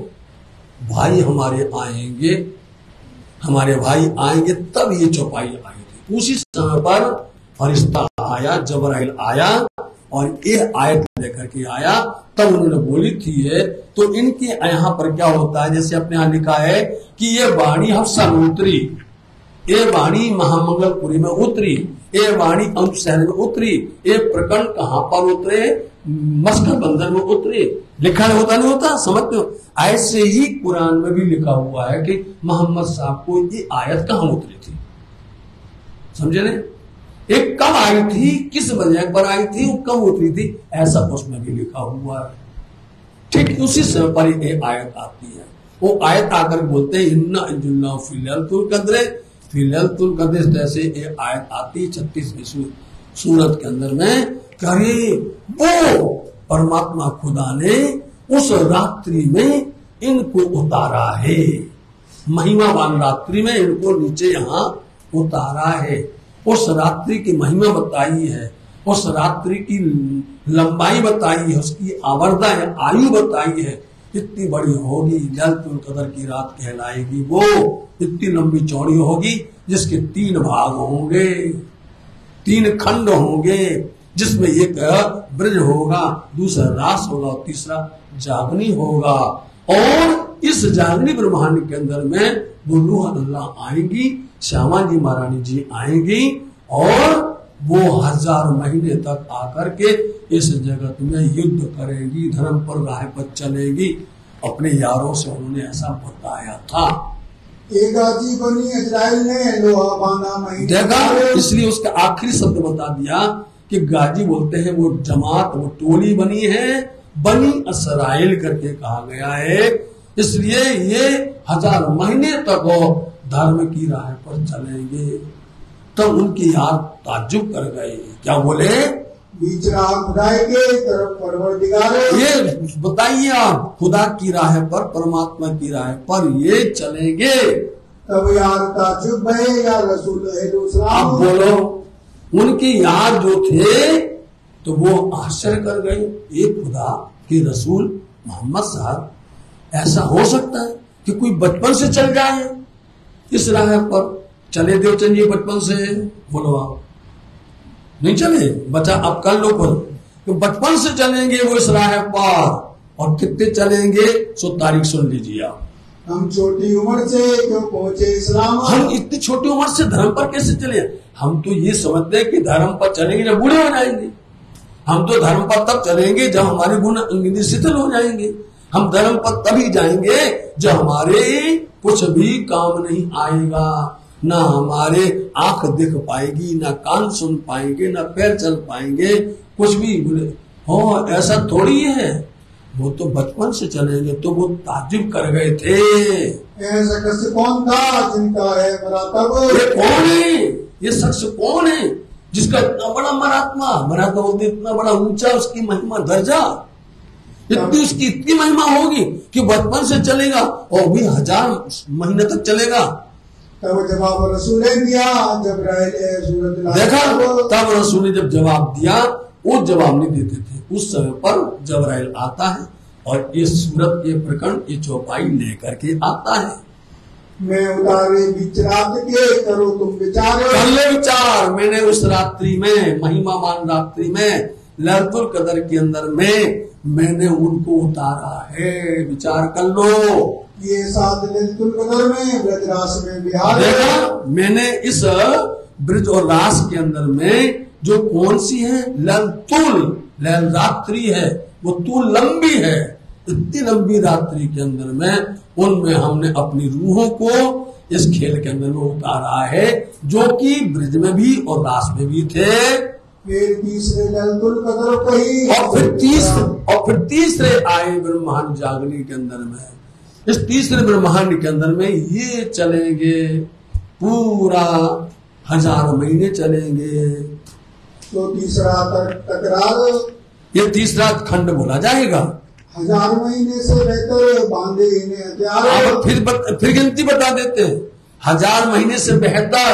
भाई हमारे आएंगे, हमारे भाई आएंगे। तब ये चौपाई आई थी। उसी समय पर फरिश्ता आया, जबराइल आया और ये आयत लेकर के आया। तब उन्होंने बोली थी है। तो इनके यहाँ पर क्या होता है, जैसे अपने यहाँ लिखा है कि ये वाणी हफ्सा में उतरी, ये वाणी महामंगलपुरी में उतरी, ये वाणी अंश शहर में उतरी, ये प्रकरण कहाँ पर उतरे? मस्कत बंदर में उतरे। लिखा होता नहीं होता, समझते हो? ऐसे ही कुरान में भी लिखा हुआ है कि मोहम्मद साहब को ये आयत कहाँ उतरी थी, समझे नहीं? एक कब आई थी, किस वजह पर आई थी, वो कब उतरी थी, ऐसा उसमें भी लिखा हुआ है। ठीक उसी समय पर एक आयत आती है। वो आयत आकर बोलते हैं इन्ना अंजुल्ला फी लैलतुल कद्र, फी लैलतुल कद्र। जैसे एक आयत आती 36वीं सूरत के अंदर में, करे वो परमात्मा खुदा ने उस रात्रि में इनको उतारा है, महिमावान रात्रि में इनको नीचे यहाँ उतारा है। उस रात्रि की महिमा बताई है, उस रात्रि की लंबाई बताई है, उसकी आवर्दा है, आयु बताई है, इतनी बड़ी होगी, लैलतुल कदर की रात कहलाएगी। वो इतनी लंबी चौड़ी होगी जिसके 3 भाग होंगे, 3 खंड होंगे, जिसमें एक ब्रज होगा, दूसरा रास होगा और तीसरा जागनी होगा। और इस जागनी ब्रह्मांड के अंदर में बुल्लू अल्लाह आएंगी, श्यामा जी महारानी जी आएंगी और वो 1000 महीने तक आकर के इस जगत में युद्ध करेगी, धर्म पर राह पर चलेगी। अपने यारों से उन्होंने ऐसा बताया था। बनी इजराइल ने लोहा बांधा महीने देखा, इसलिए उसका आखिरी शब्द बता दिया कि गाजी बोलते हैं वो जमात, वो टोली बनी है, बनी इसराइल करके कहा गया है। इसलिए ये 1000 महीने तक वो धर्म की राह पर चलेंगे। तब उनकी याद ताज्जुब कर गए, क्या बोले? खुदाई के तरफ परवरदिगार, ये बताइए आप, खुदा की राह पर, परमात्मा की राह पर ये चलेंगे। तब यार ताज्जुब है या रसूल है दूसरा। आप बोलो, उनकी यार जो थे तो वो आश्चर्य कर गए, एक खुदा के रसूल मोहम्मद साहब, ऐसा हो सकता है कि कोई बचपन से चल जाए इस राह पर? चले देवचंद जी बचपन से? बोलो आप नहीं चले, बचा अब कर लो बोलो, तो बचपन से चलेंगे वो इस राह पर, और कितने चलेंगे सो तारीख सुन लीजिए आप। हम छोटी उम्र से क्यों पहुंचे इस्लाम? हम इतनी छोटी उम्र से धर्म पर कैसे चले? हम तो ये समझते हैं कि धर्म पर चलेंगे जब बूढ़े हो जाएंगे। हम तो धर्म पर तब चलेंगे जब हमारे गुण शिथिल हो जाएंगे। हम धर्म पर तभी जाएंगे जब हमारे कुछ भी काम नहीं आएगा, ना हमारे आंख दिख पाएगी, ना कान सुन पाएंगे, ना पैर चल पाएंगे, कुछ भी बोले हो ऐसा थोड़ी है। वो तो बचपन से चलेंगे। तो वो ताज्जुब कर गए थे, ऐसा शख्स कौन था जिनका है मरातब? ये कौन है, ये शख्स कौन है जिसका इतना बड़ा मरात्मा होती, इतना बड़ा ऊंचा उसकी महिमा दर्जा, इतनी उसकी इतनी महिमा होगी कि बचपन से चलेगा और भी 1000 महीने तक चलेगा। तब जवाब रसूल ने दिया, जब देखा, तब रसूल ने जब जवाब दिया, वो जवाब नहीं देते थे। उस समय पर जबराइल आता है और ये सूरत, ये प्रकरण, ये चौपाई लेकर के आता है। मैं उतारे बीच रात के, करो तुम विचार। कर ले विचार। मैंने उस रात्रि में, महिमामान रात्रि में, लैलतुल कदर के अंदर में मैंने उनको उतारा है, विचार कर लो। ये साथ लैलतुल कदर में ब्रजरास में बिहार देखा, मैंने इस ब्रज और रास के अंदर में जो कौन सी है, लैल रात्रि है, वो तूल लंबी है, इतनी लंबी रात्रि के अंदर में उनमें हमने अपनी रूहों को इस खेल के अंदर में उतारा है, जो कि ब्रज में भी और रास में भी थे। फिर तीसरे लैलतुल कदर को ही, और फिर तीसरे आए ब्रह्मांड जागने के अंदर में। इस तीसरे ब्रह्मांड के अंदर में ये चलेंगे, पूरा 1000 महीने चलेंगे। तो तीसरा तकरार, ये तीसरा खंड बोला जाएगा। 1000 महीने से बेहतर बांधे इन्हें हथियार। फिर गिनती बता देते हैं, 1000 महीने से बेहतर,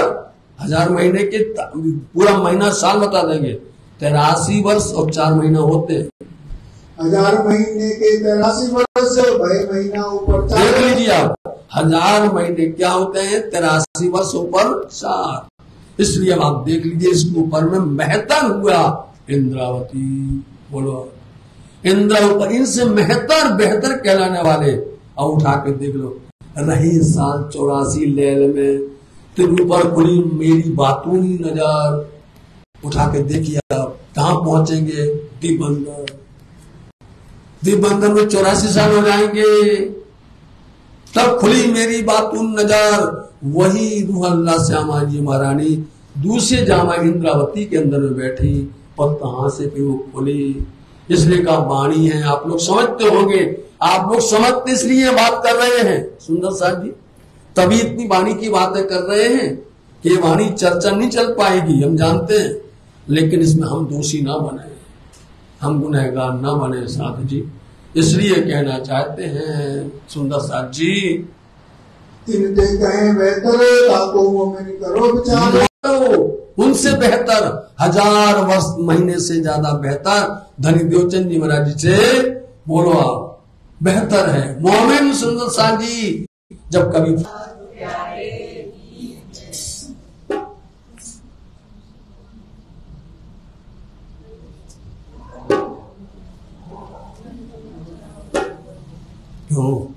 1000 महीने के पूरा महीना साल बता देंगे, 83 वर्ष और 4 महीना होते हैं। 1000 महीने के 83 वर्ष, 2 महीना ऊपर 4। देख लीजिए आप, 1000 महीने क्या होते हैं, 83 वर्ष ऊपर 4। इसलिए अब आप देख लीजिए, इसके ऊपर में बेहतर हुआ इंद्रावती। बोलो इंद्र ऊपर, इनसे बेहतर कहलाने वाले। अब उठा के देख लो, रही साल 84 लैल में, तेरे ऊपर खुली मेरी बातूनी नजर। उठा के देखिए आप कहां पहुंचेंगे, दीपबंधन में 84 साल हो जाएंगे, तब खुली मेरी बातून नजर। वही रूह अल्लाह श्यामा जी महारानी दूसरे जामा इंद्रावती के अंदर में बैठी, और कहां से फिर वो खुली। इसलिए का वाणी है, आप लोग समझते होंगे, आप लोग समझते इसलिए बात कर रहे हैं सुंदर साहब जी, तभी इतनी वाणी की बातें कर रहे हैं कि वाणी चर्चा नहीं चल पाएगी, हम जानते हैं। लेकिन इसमें हम दोषी ना बने, हम गुनहगार ना बने साथ जी। इसलिए कहना चाहते हैं सुंदर साथ जी, तिनते कहें बेहतर, ताको में करो विचार। उनसे बेहतर, 1000 वर्ष महीने से ज्यादा बेहतर धनी देवचंद जी महाराज जी से बोलो आप बेहतर है। मोमिन सुंदर साथ जी जब कभी क्यों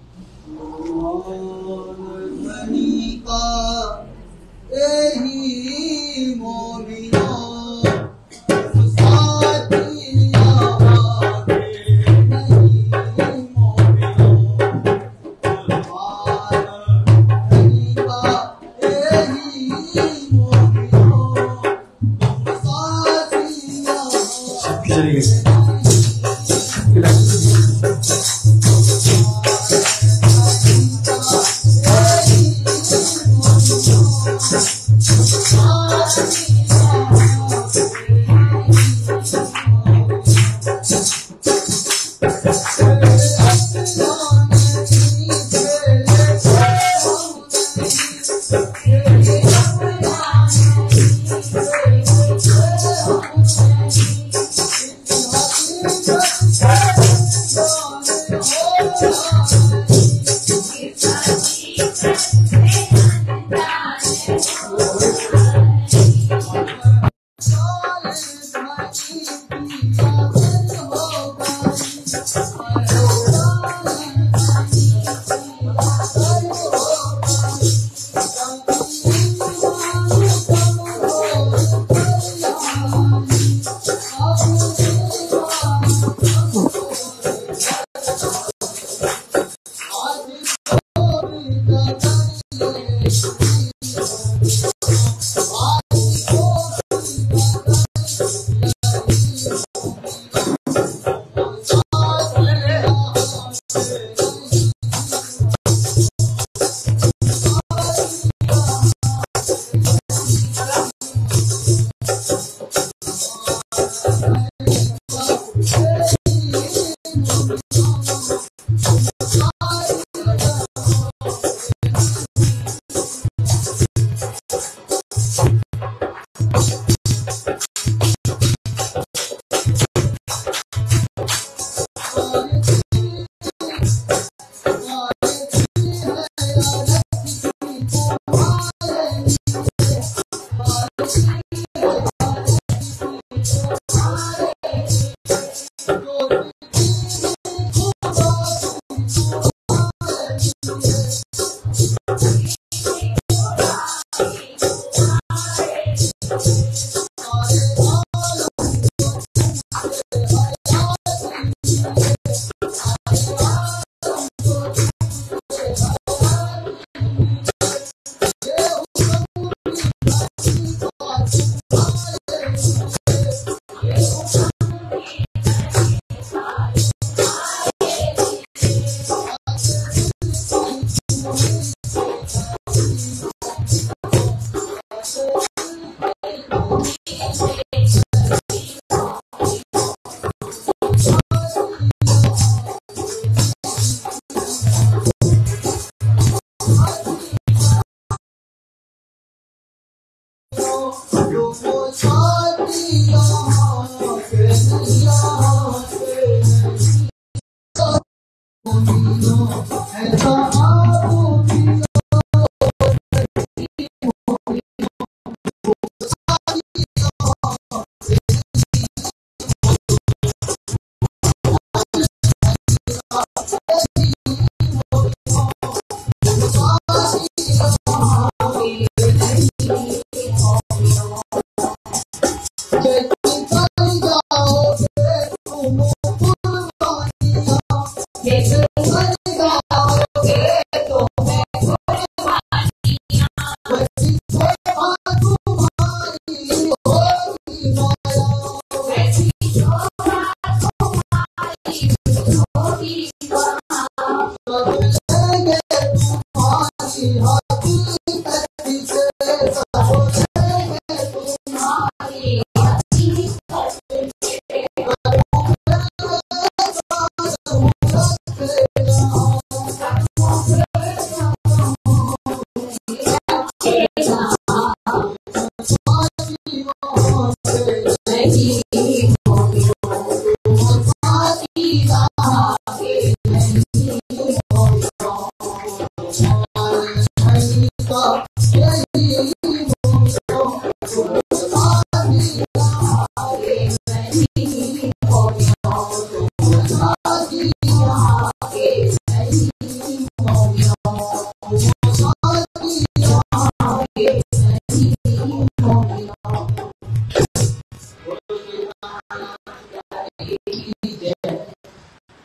की जय।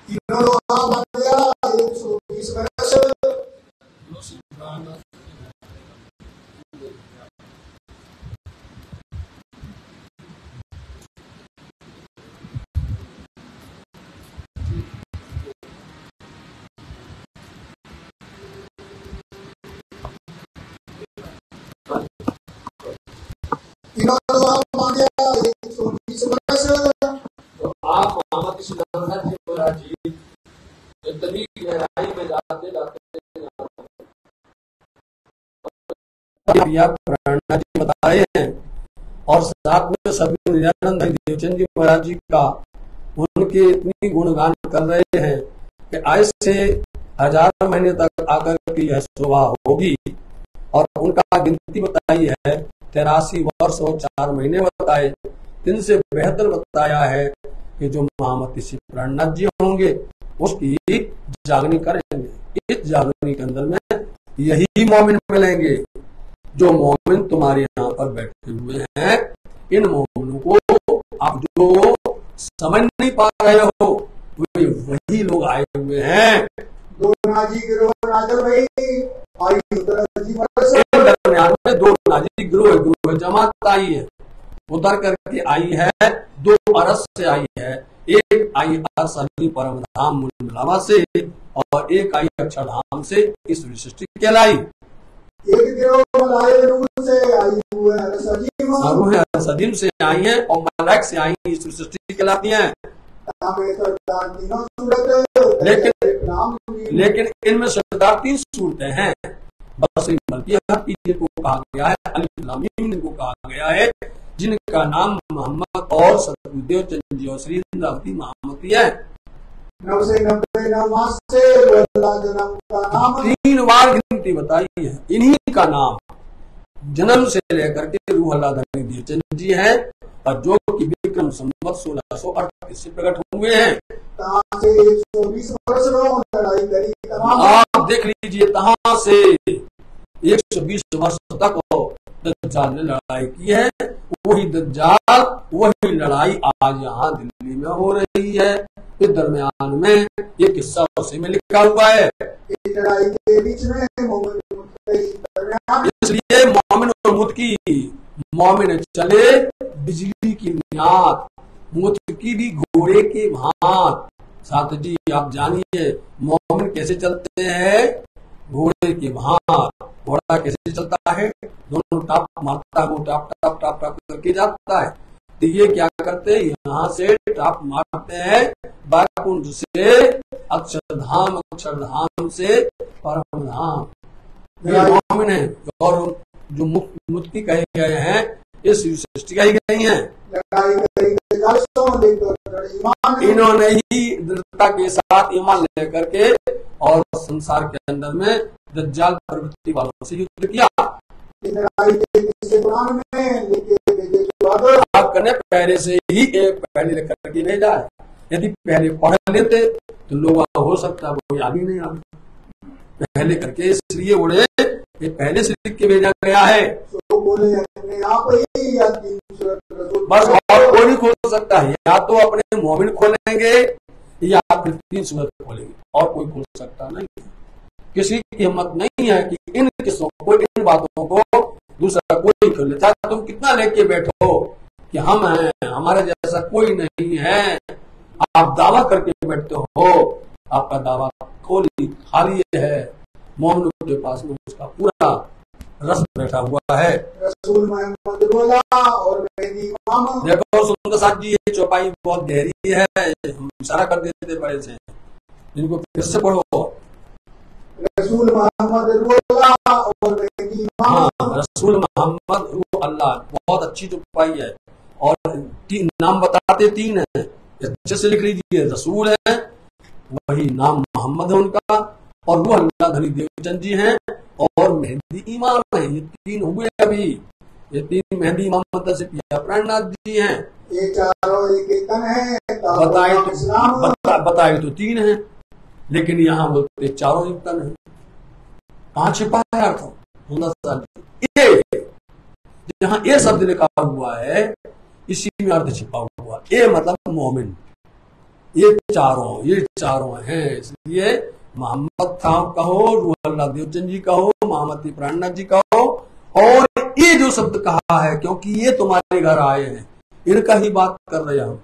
तीनों लोहा बन गया 120 वर्ष। तीनों लोहा बन गया 120 वर्ष। तो आप मोहम्मद सिद्धार्थ जी महाराज जी इतनी गहराई में जाते जाते प्रेरणा जी बताए हैं और साथ में सभी नित्यानंद देवचंद जी महाराज जी का उनके इतनी गुणगान कर रहे हैं कि आज से 1000 महीने तक आकर की यह शोभा होगी। और उनका गिनती बताई है 83 वर्ष और 4 महीने बताए। इनसे बेहतर बताया है कि जो महामती श्री प्राणनाथ जी होंगे उसकी जागनी करेंगे। इस जागनी के अंदर में यही मोमिन मिलेंगे जो मोमिन तुम्हारे यहाँ पर बैठे हुए हैं। इन मोमिनों को आप जो समझ नहीं पा रहे हो वे वही लोग आए हुए हैं। दो नाजी गिरोह नाजर भाई दरमियान में 2 नाजी गिरोह जमात आई है। उधर करके आई है 2 अरस से आई है। एक आई अरसली परम धाम मुलावा से और एक आई अक्षरधाम से इस सृष्टि कहलाई। एक गिरोह रूह से आई रूह सजीम से आई है और मलाइक से आई इस सृष्टि कहलाती है। लेकिन इनमें सरदार 3 सूरतें हैं। बस को कहा गया है, अलिफ लाम मीम इनको कहा गया है, जिनका नाम मोहम्मद और सतगुरुदेव चंद जी और श्री इंद्रावती महामती है। 9 से 99 मास से 3 बार गिनती बताई है। इन्हीं का नाम जन्म से लेकर के रूह अल्लाह धनी देवचंद जी है और जो कि विक्रम संवत 1638 से प्रकट हुए हैं। से 120 वर्ष लड़ाई करी। आप देख लीजिए कहां से 120 वर्ष तक दज्जाल ने लड़ाई की है। वही दज्जाल वही लड़ाई आज यहाँ दिल्ली में हो रही है। इस दरमियान में ये किस्सा उसी में लिखा हुआ है। इस लड़ाई के बीच में इसलिए मोमिन और मुतकी, मोमिन चले बिजली की बुनियाद, मुतकी भी घोड़े के भांत। साथ जी आप जानिए मोमिन कैसे चलते हैं, घोड़े के भांत। घोड़ा कैसे चलता है, दोनों टाप मारता है, टाप टाप टाप टाप करके जाता है। तो ये क्या करते हैं, यहाँ से टाप मारते हैं बैकुंठ से अक्षरधाम, अक्षरधाम से परमधाम। ये मोमिन है और जो मुक्ति कहे गए हैं इस सृष्टि कही गई है। इन्होंने ही दृढ़ता के साथ ईमान लेकर के और संसार के अंदर में दज्जाल प्रवृत्ति वालों से युद्ध किया। आपने पहले से ही एक पहले लिख करके भेजा है। यदि पहले पढ़ लेते तो लोग हो सकता वो याद ही नहीं आता पहले करके, इसलिए बोले ये पहले से लिख के भेजा गया है। तो बोले अपने आप ही या बस और कोई नहीं खोल सकता है, या तो अपने मोमिन खोलेंगे या फिर 3 सूरत खोलेंगे, और कोई खोल सकता नहीं। किसी की हिम्मत नहीं है कि इन किस्सों को, इन बातों को दूसरा कोई खोले। चाहे तुम कितना लेके बैठो कि हम हैं, हमारे जैसा कोई नहीं है, आप दावा करके बैठते हो, आपका दावा खाली है। मोमिनों के पास में उसका पूरा रस बैठा हुआ है। रसूल मोहम्मद बोला और मेहदी इमाम। देखो सुंदर साहब जी, ये चौपाई बहुत गहरी है, हम इशारा कर देते बड़े से, इनको फिर से पढ़ो। रसूल मोहम्मद बोला और मेहदी इमाम। रसूल मोहम्मद वो अल्लाह, बहुत अच्छी चौपाई है। और 3 नाम बताते 3 है, अच्छे से लिख लीजिए। रसूल है, वही नाम मोहम्मद है उनका, और वो अल्लाह धनी देवचंद जी हैं, और मेहदी इमाम है। ये 3 हुए अभी, ये 3 मेहदी इमाम मतलब से पिया प्राणनाथ जी हैं। ये चारों एक तन है। बताए तो 3 है, लेकिन यहाँ बोलते चारों एक तन है। कहाँ छिपा है अर्थ? ये जहाँ ये शब्द लिखा हुआ है इसी में अर्थ छिपा हुआ। ये मतलब मोमिन, ये चारों हैं। इसलिए मोहम्मद साहब कहो, रूहल्ला देवचंद जी कहो, महामती प्राणनाथ जी कहो, और ये जो शब्द कहा है, क्योंकि ये तुम्हारे घर आए हैं, इनका ही बात कर रहे हम।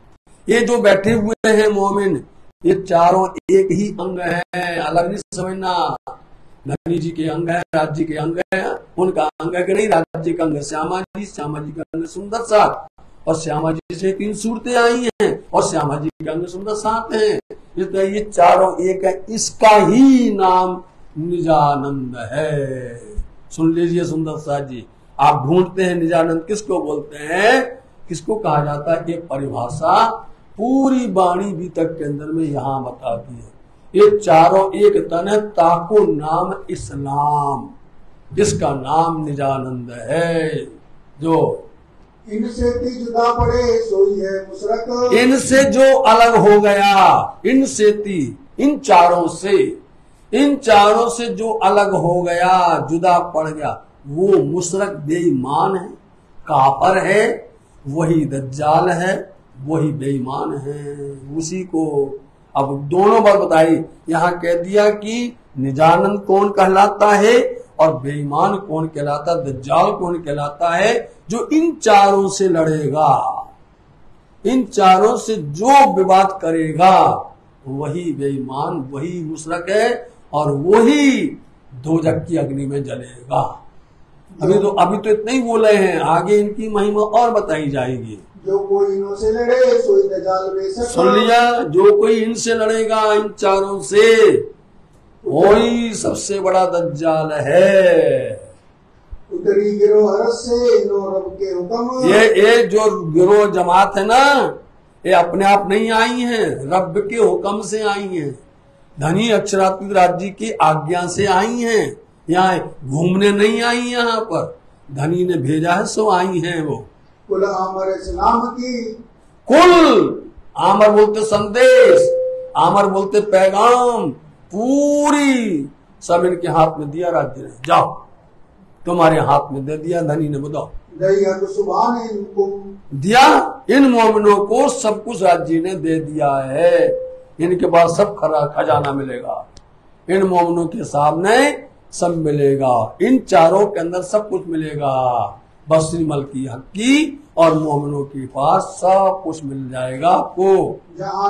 ये जो बैठे हुए हैं मोमिन, ये चारों एक ही अंग है, अलग नहीं समझना। धनी जी के अंग है, राज जी के अंग है, उनका अंग है कि नहीं, राज जी का अंग श्यामा जी का अंग सुंदर साथ, और श्यामा जी से 3 सूरतें आई हैं, और श्यामा जी के अंग सुंदर साथ हैं। इसलिए ये चारों एक है, इसका ही नाम निजानंद है। सुन लीजिए सुंदर साथ जी, आप ढूंढते हैं निजानंद किसको बोलते हैं, किसको कहा जाता है, ये परिभाषा पूरी वाणी भी तक के अंदर में यहां बताती है। ये चारों एक तन है, ताको नाम इस्लाम, इसका नाम निजानंद है। जो इनसे जुदा पड़े सोई है मुशरक, इनसे जो अलग हो गया, इनसे इन चारों से जो अलग हो गया, जुदा पड़ गया, वो मुशरक बेईमान है, काफर है, वही दज्जाल है, वही बेईमान है। उसी को अब दोनों बात बताई, यहाँ कह दिया कि निजानंद कौन कहलाता है और बेईमान कौन कहलाता, दज्जाल कौन कहलाता है। जो इन चारों से लड़ेगा, इन चारों से जो विवाद करेगा, वही बेईमान, वही मुशरक है, और वही दोजख की अग्नि में जलेगा। अभी तो इतना ही बोले हैं, आगे इनकी महिमा और बताई जाएगी। जो कोई इनसे लड़े सोई दज्जाल बेशक, सुन लिया, जो कोई इनसे लड़ेगा, इन चारों से, वही सबसे बड़ा दज्जाल है। उतरी गिरोह हरस से नो रब के हुक्म, ये जो गिरोह जमात है ना, ये अपने आप नहीं आई हैं, रब के हुक्म से आई हैं। धनी अक्षरात्मिक राज जी की आज्ञा से आई हैं, यहाँ घूमने नहीं आई, यहाँ पर धनी ने भेजा है सो आई हैं। वो कुल आमर इस्लाम की, कुल आमर बोलते संदेश, आमर बोलते पैगाम, पूरी सब इनके हाथ में दिया राज्य ने, जाओ तुम्हारे हाथ में दे दिया। धनी ने बताओ दिया, इन मोमिनों को सब कुछ राज्य ने दे दिया है, इनके पास सब खजाना मिलेगा, इन मोमिनों के सामने सब मिलेगा, इन चारों के अंदर सब कुछ मिलेगा। बसरी मलकी हक्की और मोमिनों के पास सब कुछ मिल जाएगा आपको। जहां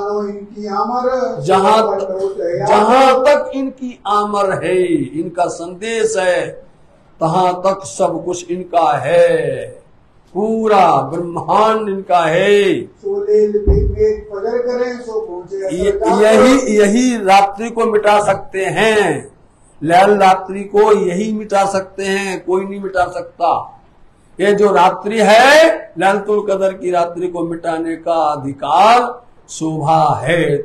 तक इनकी आमर है, इनका संदेश है, तहां तक सब कुछ इनका है, पूरा ब्रह्मांड इनका है। यही रात्रि को मिटा सकते हैं, लैल रात्रि को यही मिटा सकते हैं, कोई नहीं मिटा सकता। ये जो रात्रि है, लैलतुल कदर की रात्रि को मिटाने का अधिकार शोभा है।